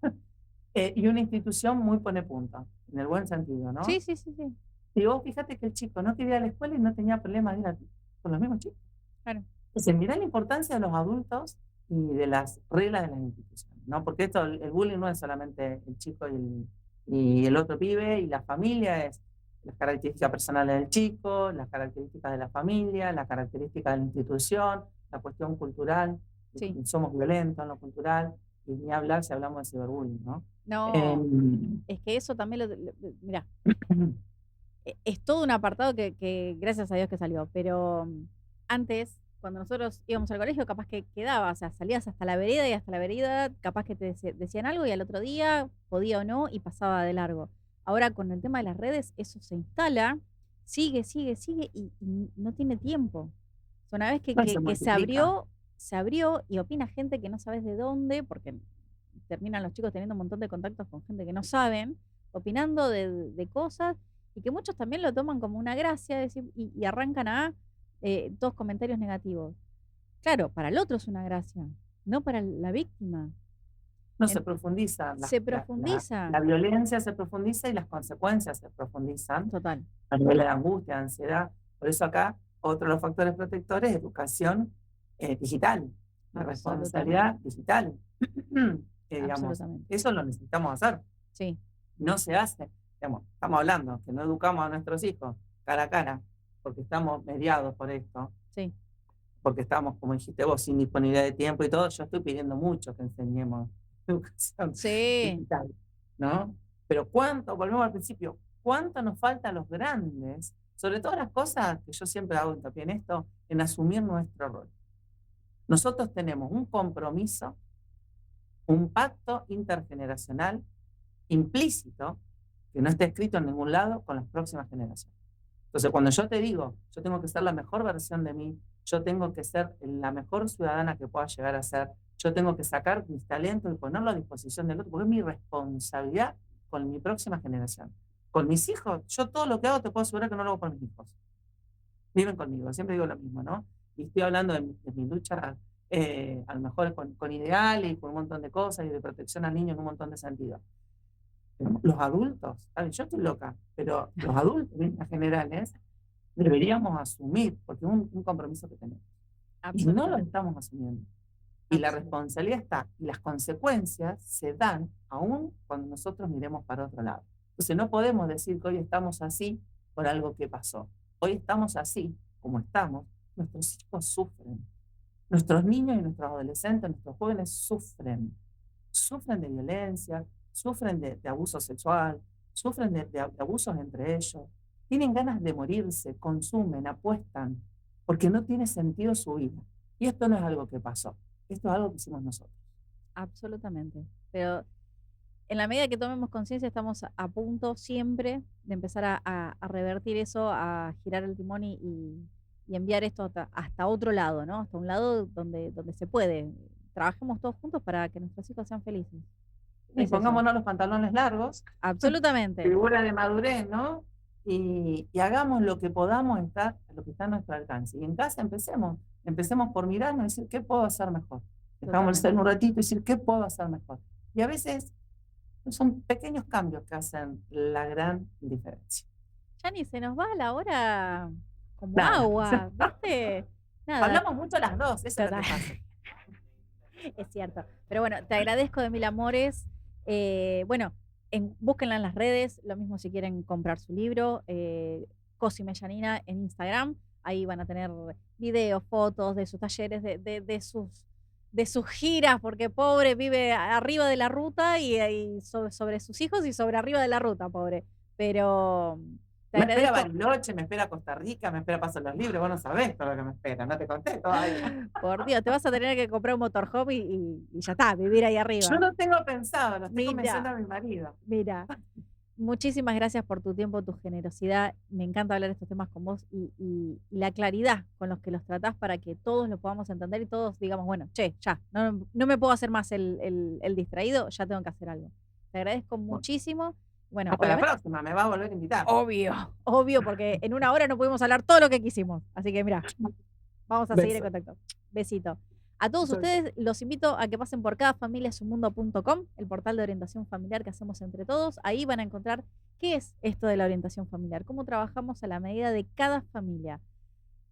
y una institución muy pone punto, en el buen sentido, Sí, ¿no? sí, sí, sí. Y vos fíjate que el chico no quería ir a la escuela y no tenía problema de ir con los mismos chicos. Claro. Entonces, mirá la importancia de los adultos y de las reglas de las instituciones, ¿no? Porque el bullying no es solamente el chico y el otro pibe y la familia, es las características personales del chico, las características de la familia, las características de la institución, la cuestión cultural, Sí. somos violentos en lo cultural, y ni hablar si hablamos de ciberbullying, ¿no? No, Em, es que eso también mirá, es todo un apartado que gracias a Dios que salió, pero antes, cuando nosotros íbamos al colegio, capaz que quedaba, o sea, salías hasta la vereda y hasta la vereda, capaz que te decían algo y al otro día podía o no y pasaba de largo. Ahora con el tema de las redes, eso se instala, sigue, sigue, sigue y no tiene tiempo. O sea, una vez que, no, que, se que multiplica. se abrió y opina gente que no sabes de dónde, porque terminan los chicos teniendo un montón de contactos con gente que no saben, opinando de cosas y que muchos también lo toman como una gracia y arrancan a todos comentarios negativos. Claro, para el otro es una gracia, no para la víctima. No se En- profundiza, Se profundiza, la violencia se profundiza y las consecuencias se profundizan total, a nivel de angustia, ansiedad. Por eso acá, otro de los factores protectores, educación digital, de responsabilidad absolutamente. digital. digamos, absolutamente. eso lo necesitamos hacer. Sí, No se hace. Digamos, estamos hablando que no educamos a nuestros hijos cara a cara, porque estamos mediados por esto, sí, porque estamos, como dijiste vos, sin disponibilidad de tiempo y todo. Yo estoy pidiendo mucho que enseñemos educación sí, digital, ¿no? Pero cuánto, volvemos al principio, cuánto nos falta a los grandes, sobre todo las cosas que yo siempre hago hincapié en esto, en asumir nuestro rol. Nosotros tenemos un compromiso, un pacto intergeneracional implícito, que no está escrito en ningún lado, con las próximas generaciones. Entonces, cuando yo te digo, yo tengo que ser la mejor versión de mí, yo tengo que ser la mejor ciudadana que pueda llegar a ser, yo tengo que sacar mis talentos y ponerlo a disposición del otro, porque es mi responsabilidad con mi próxima generación. Con mis hijos, yo todo lo que hago te puedo asegurar que no lo hago por mis hijos. Viven conmigo, siempre digo lo mismo, ¿no? Y estoy hablando de mi lucha, a lo mejor con ideales y con un montón de cosas y de protección al niño en un montón de sentidos. Los adultos, ¿saben? Yo estoy loca, pero los adultos en líneas generales deberíamos asumir, porque es un compromiso que tenemos. Y no lo absolutamente, estamos asumiendo. Y la absolutamente. responsabilidad está, y las consecuencias se dan aún cuando nosotros miremos para otro lado. Entonces no podemos decir que hoy estamos así por algo que pasó. Hoy estamos así, como estamos, nuestros hijos sufren. Nuestros niños y nuestros adolescentes, nuestros jóvenes sufren de violencia, sufren de abuso sexual, sufren de abusos entre ellos, tienen ganas de morirse, consumen, apuestan, porque no tiene sentido su vida. Y esto no es algo que pasó, esto es algo que hicimos nosotros. Absolutamente. Pero en la medida que tomemos conciencia, estamos a punto siempre de empezar a revertir eso, a girar el timón y enviar esto hasta otro lado, ¿no? Hasta un lado donde se puede. Trabajemos todos juntos para que nuestros hijos sean felices. Y Es eso. pongámonos los pantalones largos, Absolutamente. figura de madurez, ¿no? Y hagamos lo que podamos estar, lo que está a nuestro alcance. Y en casa empecemos por mirarnos y decir, ¿qué puedo hacer mejor? Dejamos el Totalmente. cel un ratito y decir, ¿qué puedo hacer mejor? Y a veces son pequeños cambios que hacen la gran diferencia. Yani, se nos va la hora como Nada. agua, ¿viste? Nada, Hablamos mucho las dos, eso es lo total. que pasa. Es cierto. Pero bueno, te agradezco de mil amores. Bueno, búsquenla en las redes, lo mismo si quieren comprar su libro, Cosime Yanina en Instagram. Ahí van a tener videos, fotos de sus talleres, de sus giras, porque pobre vive arriba de la ruta y sobre sus hijos y sobre arriba de la ruta, pobre. Pero te Me espera agradezco. Bariloche, me espera Costa Rica, me espera Paso de los Libres, vos no sabés todo lo que me espera, no te conté todavía. Por Dios, te vas a tener que comprar un motorhome y ya está, vivir ahí Yo arriba. no tengo pensado, lo estoy convenciendo Mira, a mi marido. mira. Muchísimas gracias por tu tiempo, tu generosidad. Me encanta hablar de estos temas con vos y la claridad con los que los tratás para que todos lo podamos entender y todos digamos, bueno, che, ya, no me puedo hacer más el distraído, ya tengo que hacer algo. Te agradezco Bueno, muchísimo. Bueno, hasta la obviamente, próxima, me va a volver a invitar. obvio, porque en una hora no pudimos hablar todo lo que quisimos. Así que mira, vamos a seguir en Beso. contacto. Besito. A todos Soy- ustedes los invito a que pasen por cadafamiliasumundo.com, el portal de orientación familiar que hacemos entre todos. Ahí van a encontrar qué es esto de la orientación familiar, cómo trabajamos a la medida de cada familia,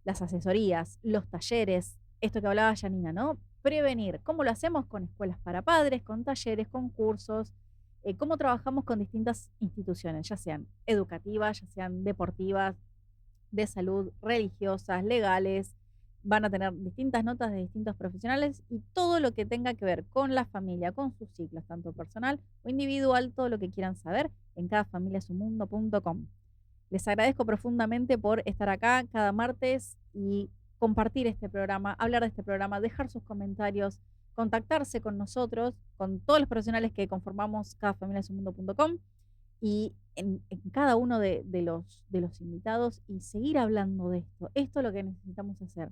las asesorías, los talleres, esto que hablaba Janina, ¿no? Prevenir. ¿Cómo lo hacemos? Con escuelas para padres, con talleres, con cursos. Cómo trabajamos con distintas instituciones, ya sean educativas, ya sean deportivas, de salud, religiosas, legales. Van a tener distintas notas de distintos profesionales y todo lo que tenga que ver con la familia, con sus ciclos, tanto personal o individual, todo lo que quieran saber en cadafamiliasumundo.com. Les agradezco profundamente por estar acá cada martes y compartir este programa, hablar de este programa, dejar sus comentarios, contactarse con nosotros, con todos los profesionales que conformamos cadafamiliasumundo.com y en cada uno de los invitados y seguir hablando de esto. Esto es lo que necesitamos hacer,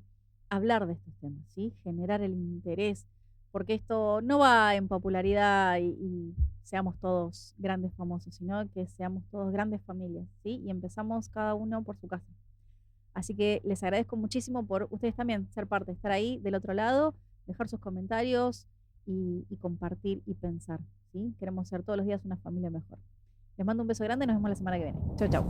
hablar de estos temas, ¿sí? Generar el interés, porque esto no va en popularidad y seamos todos grandes famosos, sino que seamos todos grandes familias, ¿sí? Y empezamos cada uno por su casa. Así que les agradezco muchísimo por ustedes también ser parte, estar ahí del otro lado, dejar sus comentarios y compartir y pensar, ¿sí? Queremos ser todos los días una familia mejor. Les mando un beso grande y nos vemos la semana que viene. Chau, chau.